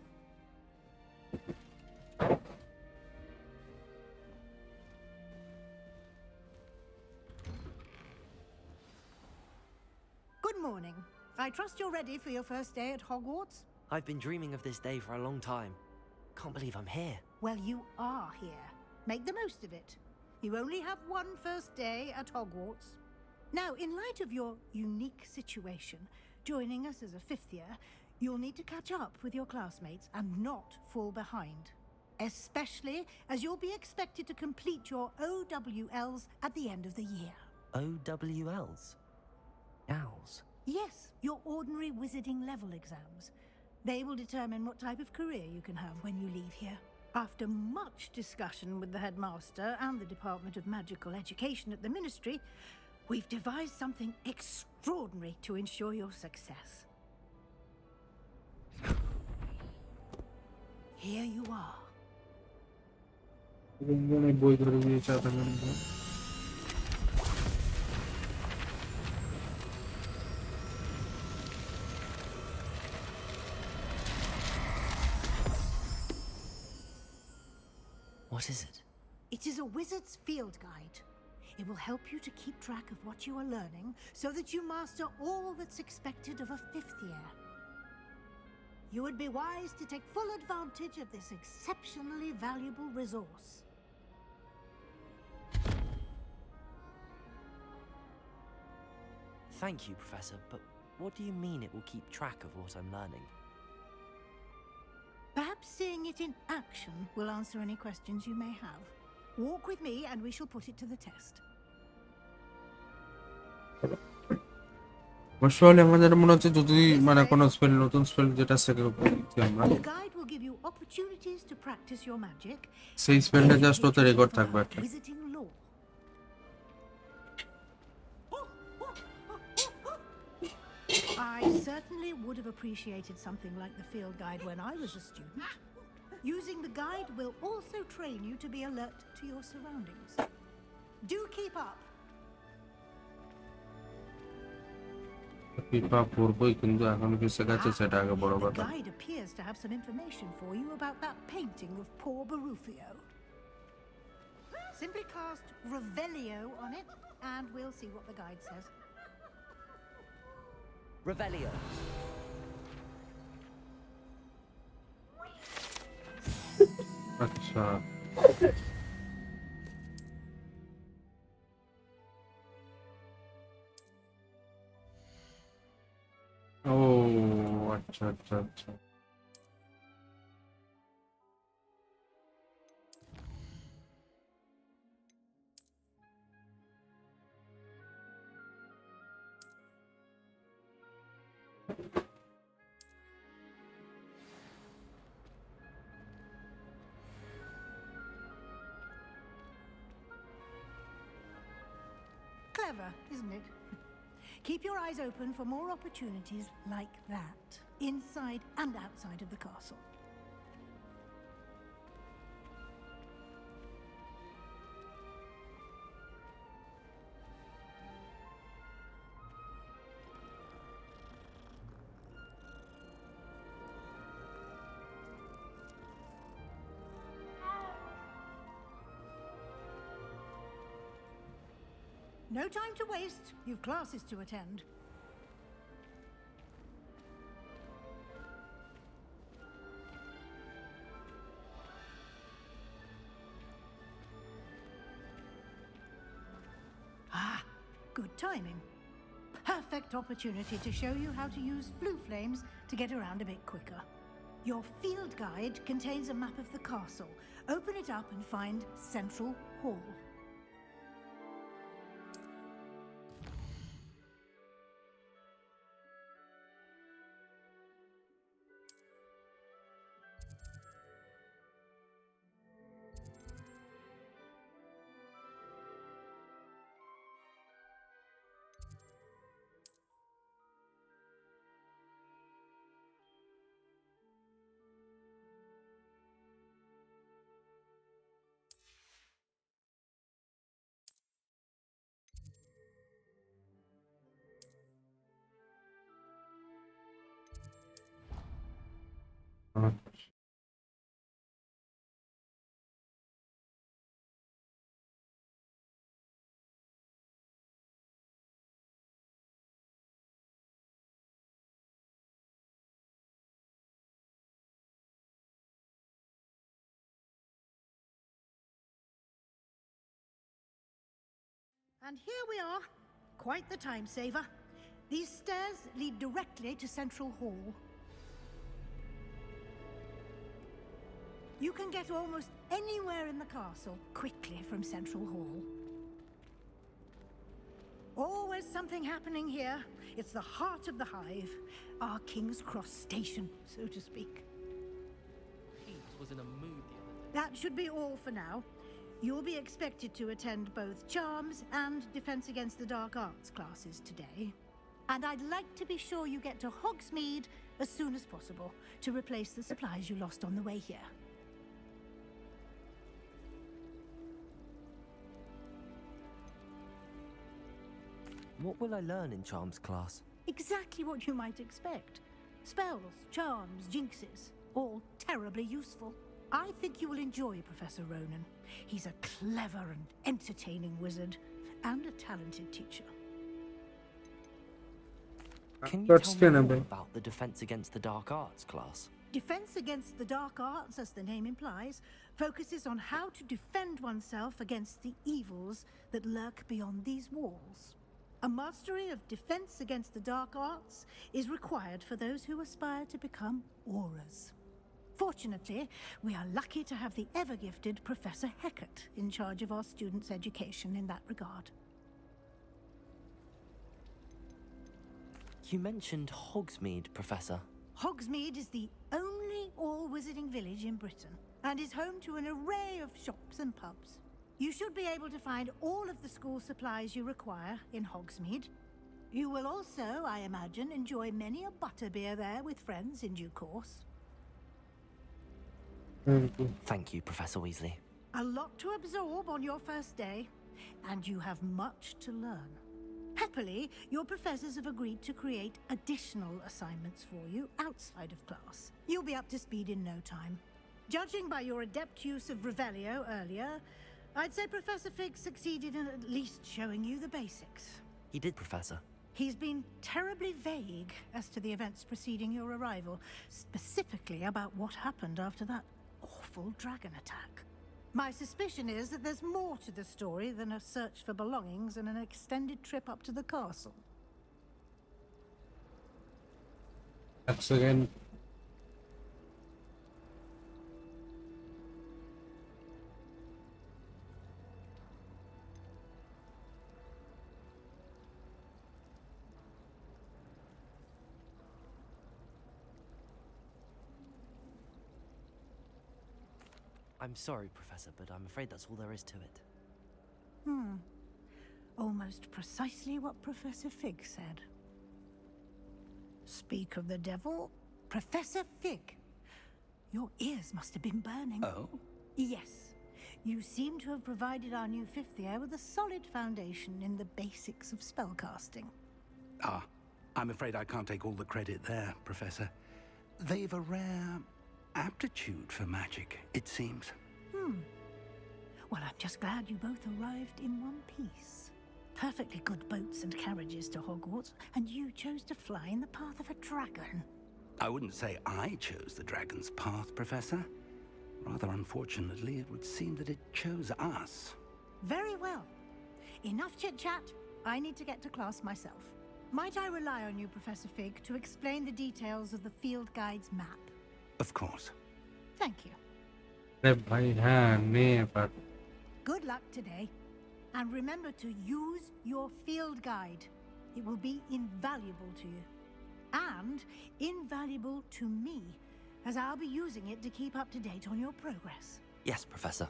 Good morning. I trust you're ready for your first day at Hogwarts? I've been dreaming of this day for a long time. Can't believe I'm here. Well, you are here. Make the most of it. You only have one first day at Hogwarts. Now, in light of your unique situation, joining us as a fifth year, you'll need to catch up with your classmates and not fall behind. Especially as you'll be expected to complete your OWLs at the end of the year. OWLs? Owls? Yes, your ordinary wizarding level exams. They will determine what type of career you can have when you leave here. After much discussion with the headmaster and the Department of Magical Education at the Ministry, we've devised something extraordinary to ensure your success. Here you are. বই ধরে দিয়েছে আপনাদের What is it? It is a wizard's field guide. It will help you to keep track of what you are learning so that you master all that's expected of a fifth year. You would be wise to take full advantage of this exceptionally valuable resource. Thank you, Professor, but what do you mean it will keep track of what I'm learning? Perhaps seeing it in action will answer any questions you may have. Walk with me and we shall put it to the test. আসলে আমাদের মনে হচ্ছে যদি মানে কোনো spell নতুন spell যেটা শেখা আমরা The guide will give you opportunities to practice your magic. সেই স্পেলটা জাস্ট ওতে রেকর্ড থাকবে একটা Wizarding lore. I certainly would have appreciated something like the field guide when I was a student. Using the guide will also train you to be alert to your surroundings. Do keep up. পিপা পড়বই কিন্তু এখন কি শেখাচ্ছে সেটা আগে বড় The কথা guide appears to have some information for you about that painting of poor Barufio. Simply cast Revelio on it and we'll see what the guide says. Revelio. আচ্ছা ও আচ্ছা আচ্ছা আচ্ছা Clever, isn't it? Keep your eyes open for more opportunities like that, inside and outside of the castle. No time to waste. You've classes to attend. Ah, good timing. Perfect opportunity to show you how to use flue flames to get around a bit quicker. Your field guide contains a map of the castle. Open it up and find Central Hall. And here we are. Quite the time saver. These stairs lead directly to Central Hall. You can get almost anywhere in the castle quickly from Central Hall. Always something happening here. It's the heart of the hive. Our King's Cross station, so to speak. Pete was in a mood the other day. That should be all for now. You'll be expected to attend both Charms and Defense Against the Dark Arts classes today. And I'd like to be sure you get to Hogsmeade as soon as possible to replace the supplies you lost on the way here. What will I learn in Charms class? Exactly what you might expect. Spells, charms, jinxes, all terribly useful. I think you will enjoy Professor Ronan. He's a clever and entertaining wizard, and a talented teacher. Can you tell me more about the Defense Against the Dark Arts class? Defense Against the Dark Arts, as the name implies, focuses on how to defend oneself against the evils that lurk beyond these walls. A mastery of Defense Against the Dark Arts is required for those who aspire to become auras. Fortunately, we are lucky to have the ever-gifted Professor Hecat in charge of our students' education in that regard. You mentioned Hogsmeade, Professor. Hogsmeade is the only all-wizarding village in Britain, and is home to an array of shops and pubs. You should be able to find all of the school supplies you require in Hogsmeade. You will also, I imagine, enjoy many a butterbeer there with friends in due course. Thank you, Professor Weasley. A lot to absorb on your first day, and you have much to learn. Happily, your professors have agreed to create additional assignments for you outside of class. You'll be up to speed in no time. Judging by your adept use of Revelio earlier, I'd say Professor Fig succeeded in at least showing you the basics. He did, Professor. He's been terribly vague as to the events preceding your arrival, specifically about what happened after that awful dragon attack. My suspicion is that there's more to the story than a search for belongings and an extended trip up to the castle. That's again. I'm sorry, Professor, but I'm afraid that's all there is to it. Almost precisely what Professor Fig said. Speak of the devil, Professor Fig. Your ears must have been burning. Oh? Yes. You seem to have provided our new fifth year with a solid foundation in the basics of spellcasting. Ah, I'm afraid I can't take all the credit there, Professor. They've a rare aptitude for magic, it seems. Well, I'm just glad you both arrived in one piece. Perfectly good boats and carriages to Hogwarts, and you chose to fly in the path of a dragon. I wouldn't say I chose the dragon's path, Professor. Rather unfortunately, it would seem that it chose us. Very well. Enough chit-chat. I need to get to class myself. Might I rely on you, Professor Fig, to explain the details of the field guide's map? Of course. Thank you. अरे भाई हाँ नहीं पर Good luck today. And remember to use your field guide. It will be invaluable to you. And invaluable to me, as I'll be using it to keep up to date on your progress. Yes, Professor.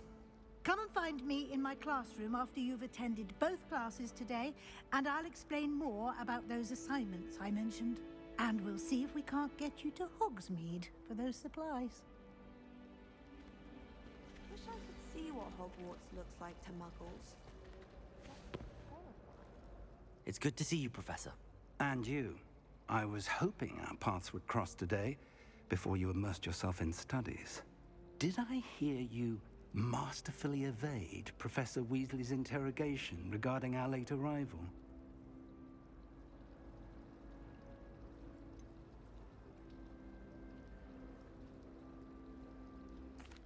Come and find me in my classroom after you've attended both classes today, and I'll explain more about those assignments I mentioned. And we'll see if we can't get you to Hogsmeade for those supplies. Wish I could see what Hogwarts looks like to muggles. It's good to see you, Professor. And you. I was hoping our paths would cross today, before you immersed yourself in studies. Did I hear you masterfully evade Professor Weasley's interrogation regarding our late arrival?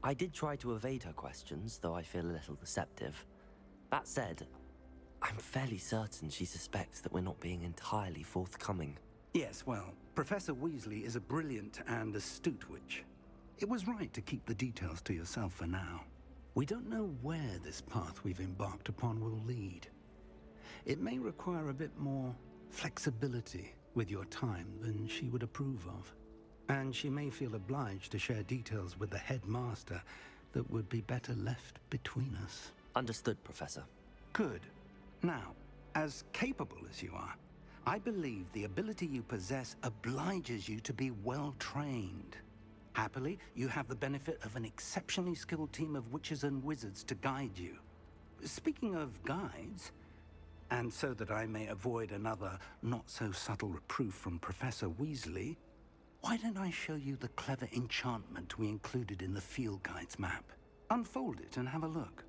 I did try to evade her questions, though I feel a little deceptive. That said, I'm fairly certain she suspects that we're not being entirely forthcoming. Yes, well, Professor Weasley is a brilliant and astute witch. It was right to keep the details to yourself for now. We don't know where this path we've embarked upon will lead. It may require a bit more flexibility with your time than she would approve of. And she may feel obliged to share details with the headmaster that would be better left between us. Understood, Professor. Good. Now, as capable as you are, I believe the ability you possess obliges you to be well trained. Happily, you have the benefit of an exceptionally skilled team of witches and wizards to guide you. Speaking of guides, and so that I may avoid another not-so-subtle reproof from Professor Weasley, why don't I show you the clever enchantment we included in the field guide's map? Unfold it and have a look.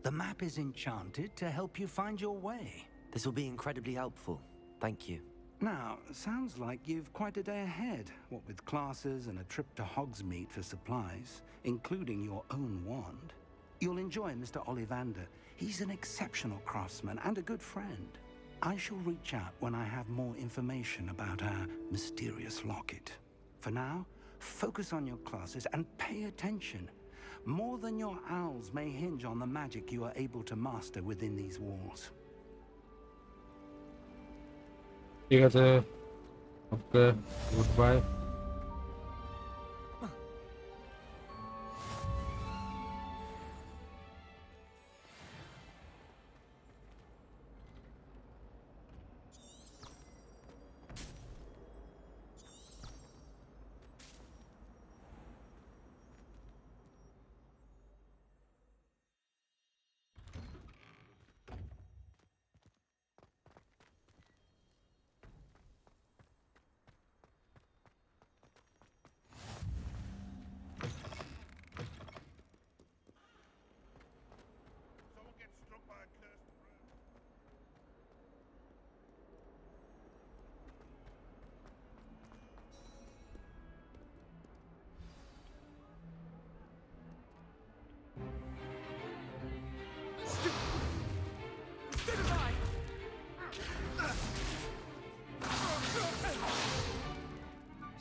The map is enchanted to help you find your way. This will be incredibly helpful. Thank you. Now, sounds like you've quite a day ahead, what with classes and a trip to Hogsmeade for supplies, including your own wand. You'll enjoy Mr. Ollivander. He's an exceptional craftsman and a good friend. I shall reach out when I have more information about our mysterious locket. For now, focus on your classes and pay attention. More than your owls may hinge on the magic you are able to master within these walls. ঠিক আছে okay good bye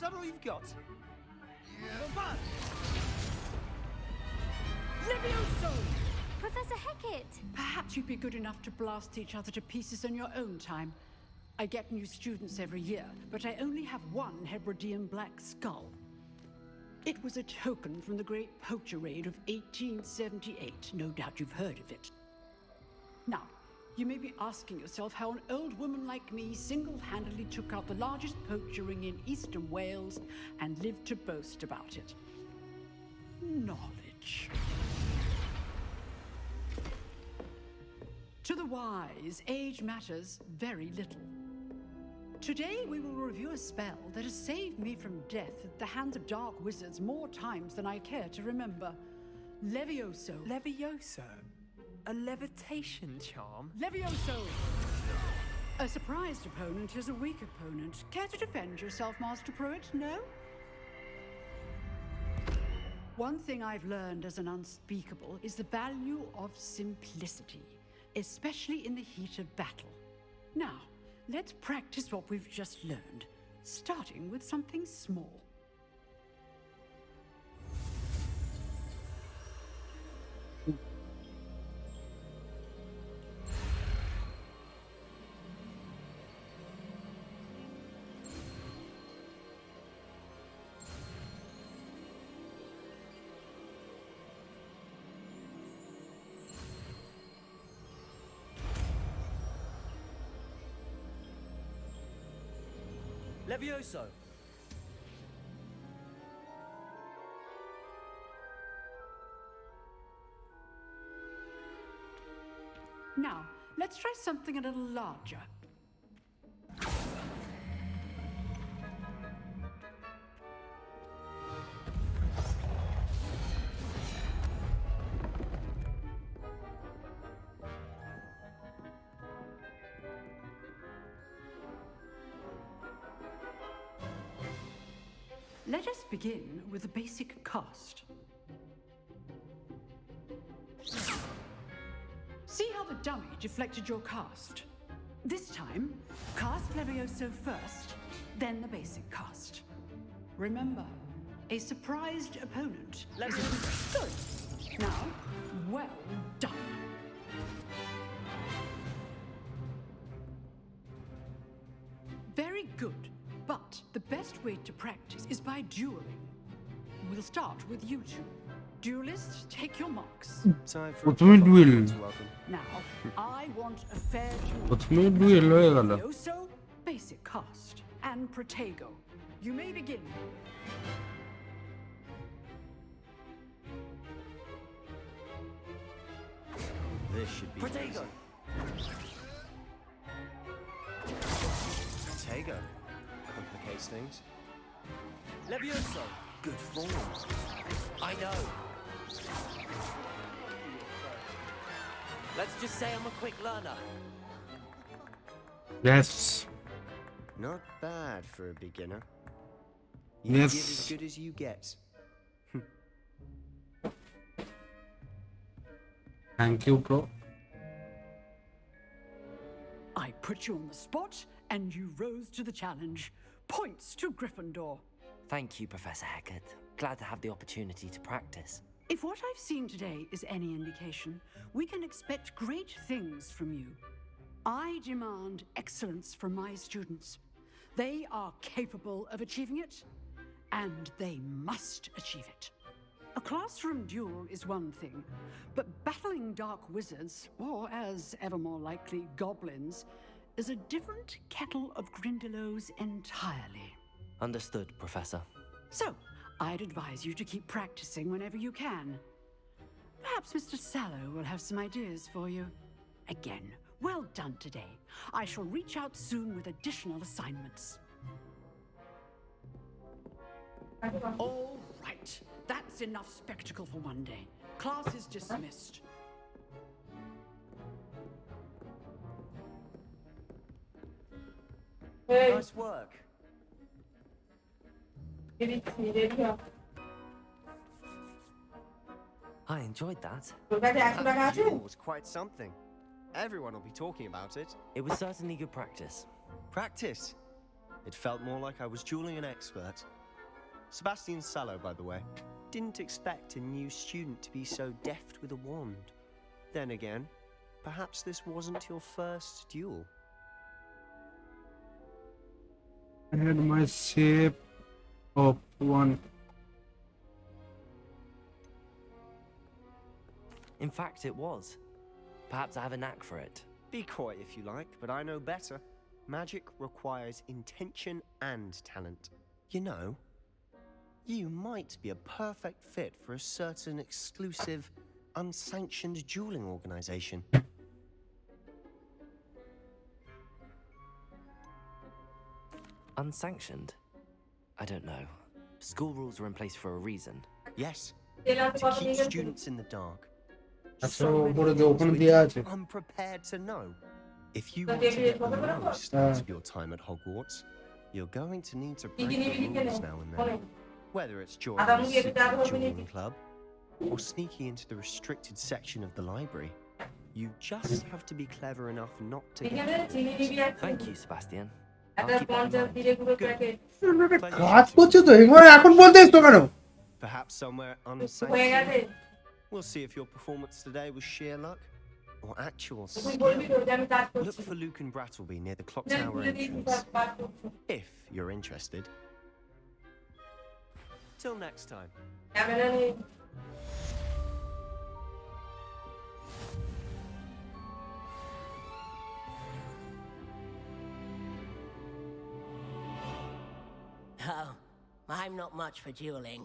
Is that all you've got? Professor Hecat! Perhaps you'd be good enough to blast each other to pieces in your own time. I get new students every year, but I only have one Hebridean black skull. It was a token from the Great Poacher Raid of 1878. No doubt you've heard of it. Now, you may be asking yourself how an old woman like me single-handedly took out the largest poacher ring in eastern Wales and lived to boast about it. Knowledge. To the wise, age matters very little. Today we will review a spell that has saved me from death at the hands of dark wizards more times than I care to remember. Levioso. Levioso? A levitation charm? Levioso! A surprised opponent is a weak opponent. Care to defend yourself, Master Pruitt? No? One thing I've learned as an unspeakable is the value of simplicity, especially in the heat of battle. Now, let's practice what we've just learned, starting with something small. Levioso! Now, let's try something a little larger. Let us begin with the basic cast. See how the dummy deflected your cast? This time, cast Levioso first, then the basic cast. Remember, a surprised opponent is good. Now, well done. Very good. But the best way to practice is by dueling. We'll start with you two. Duelists, take your marks. প্রথমে dual Now, I want a fair duel. প্রথমে dual হয়ে গেল Levioso, basic cast, and Protego. You may begin. This should be Protego! Protego complicates things. Levioso! Good form. I know. Let's just say I'm a quick learner. Yes. Not bad for a beginner. Yes. Give as good as you get. Thank you, bro. I put you on the spot, and you rose to the challenge. Points to Gryffindor. Thank you, Professor Hecat. Glad to have the opportunity to practice. If what I've seen today is any indication, we can expect great things from you. I demand excellence from my students. They are capable of achieving it, and they must achieve it. A classroom duel is one thing, but battling dark wizards, or as ever more likely, goblins, is a different kettle of Grindylows entirely. Understood, Professor. So, I'd advise you to keep practicing whenever you can. Perhaps Mr. Sallow will have some ideas for you. Again, well done today. I shall reach out soon with additional assignments. All right. That's enough spectacle for one day. Class is dismissed. Nice work. I enjoyed that. That duel was quite something. Everyone will be talking about it. It was certainly good practice. Practice? It felt more like I was dueling an expert. Sebastian Sallow, by the way, didn't expect a new student to be so deft with a wand. Then again, perhaps this wasn't your first duel. I had my shape of one. In fact, it was. Perhaps I have a knack for it. Be coy if you like, but I know better. Magic requires intention and talent. You know, you might be a perfect fit for a certain exclusive, unsanctioned dueling organization. Unsanctioned? I don't know. School rules are in place for a reason. Yes, to keep students in the dark. আচ্ছা উপরে যে ওখানে দেয়া আছে I'm prepared to know. If you want to get the most out of your time at Hogwarts, you're going to need to break the rules now and then. Whether it's joining a secret dueling club or sneaking into the restricted section of the library, you just have to be clever enough not to get caught. Thank you, Sebastian. I'll keep that in mind. কাজ করছে তো এবার এখন বলতে এসছো কেন? Perhaps somewhere unsanctioned. We'll see if your performance today was sheer luck or actual skill. Look for Luke and Brattleby near the clock tower entrance, if you're interested. Till next time. Oh, I'm not much for dueling.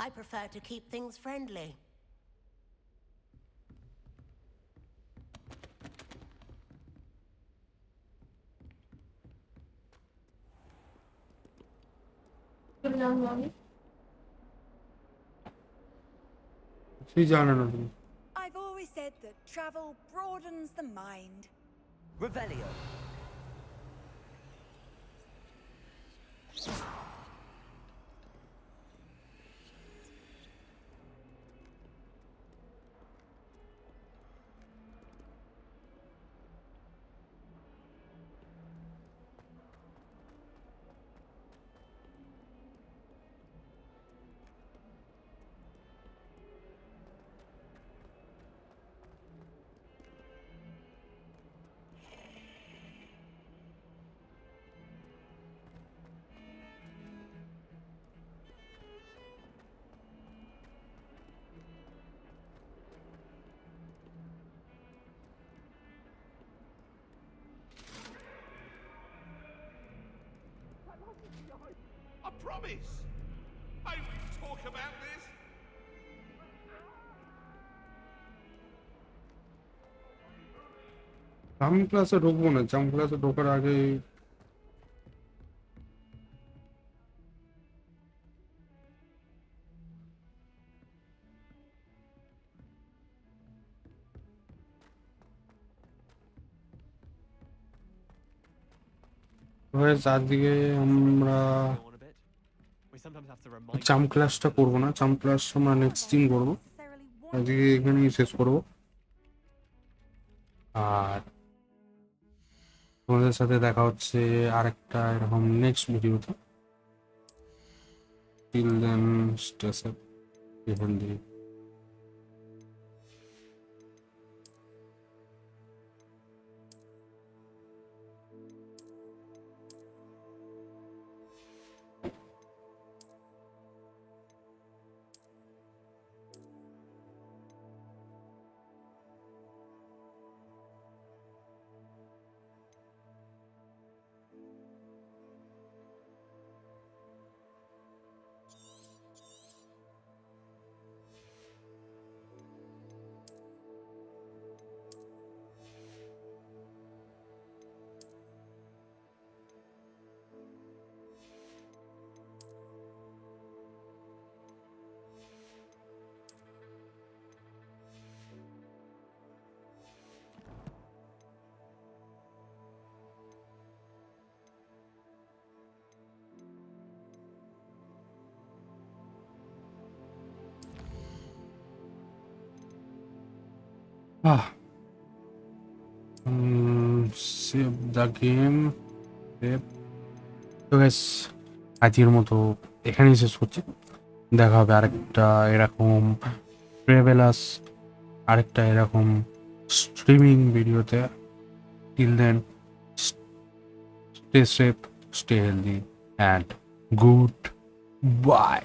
I prefer to keep things friendly. I've always said that travel broadens the mind. Revelio. I promise! I will talk about this! চাম ক্লাসে ঢুকবো না, চাম ক্লাসে ঢোকার আগে চারদিকে আমরা চাম ক্লাসটা করবো না, চাম ক্লাস আমরা নেক্সট দিন করবো, আজকে এখানেই শেষ করবো। আর তোমাদের সাথে দেখা হচ্ছে আরেকটা এরকম নেক্সট ভিডিওতে। Till then stay safe, stay healthy. Save the game. তো গাইস আজকের মতো এখানেই শেষ করছি। দেখা হবে আরেকটা এরকম ট্রাভেলার্স, আরেকটা এরকম স্ট্রিমিং ভিডিওতে। Till then stay safe, stay healthy and good by.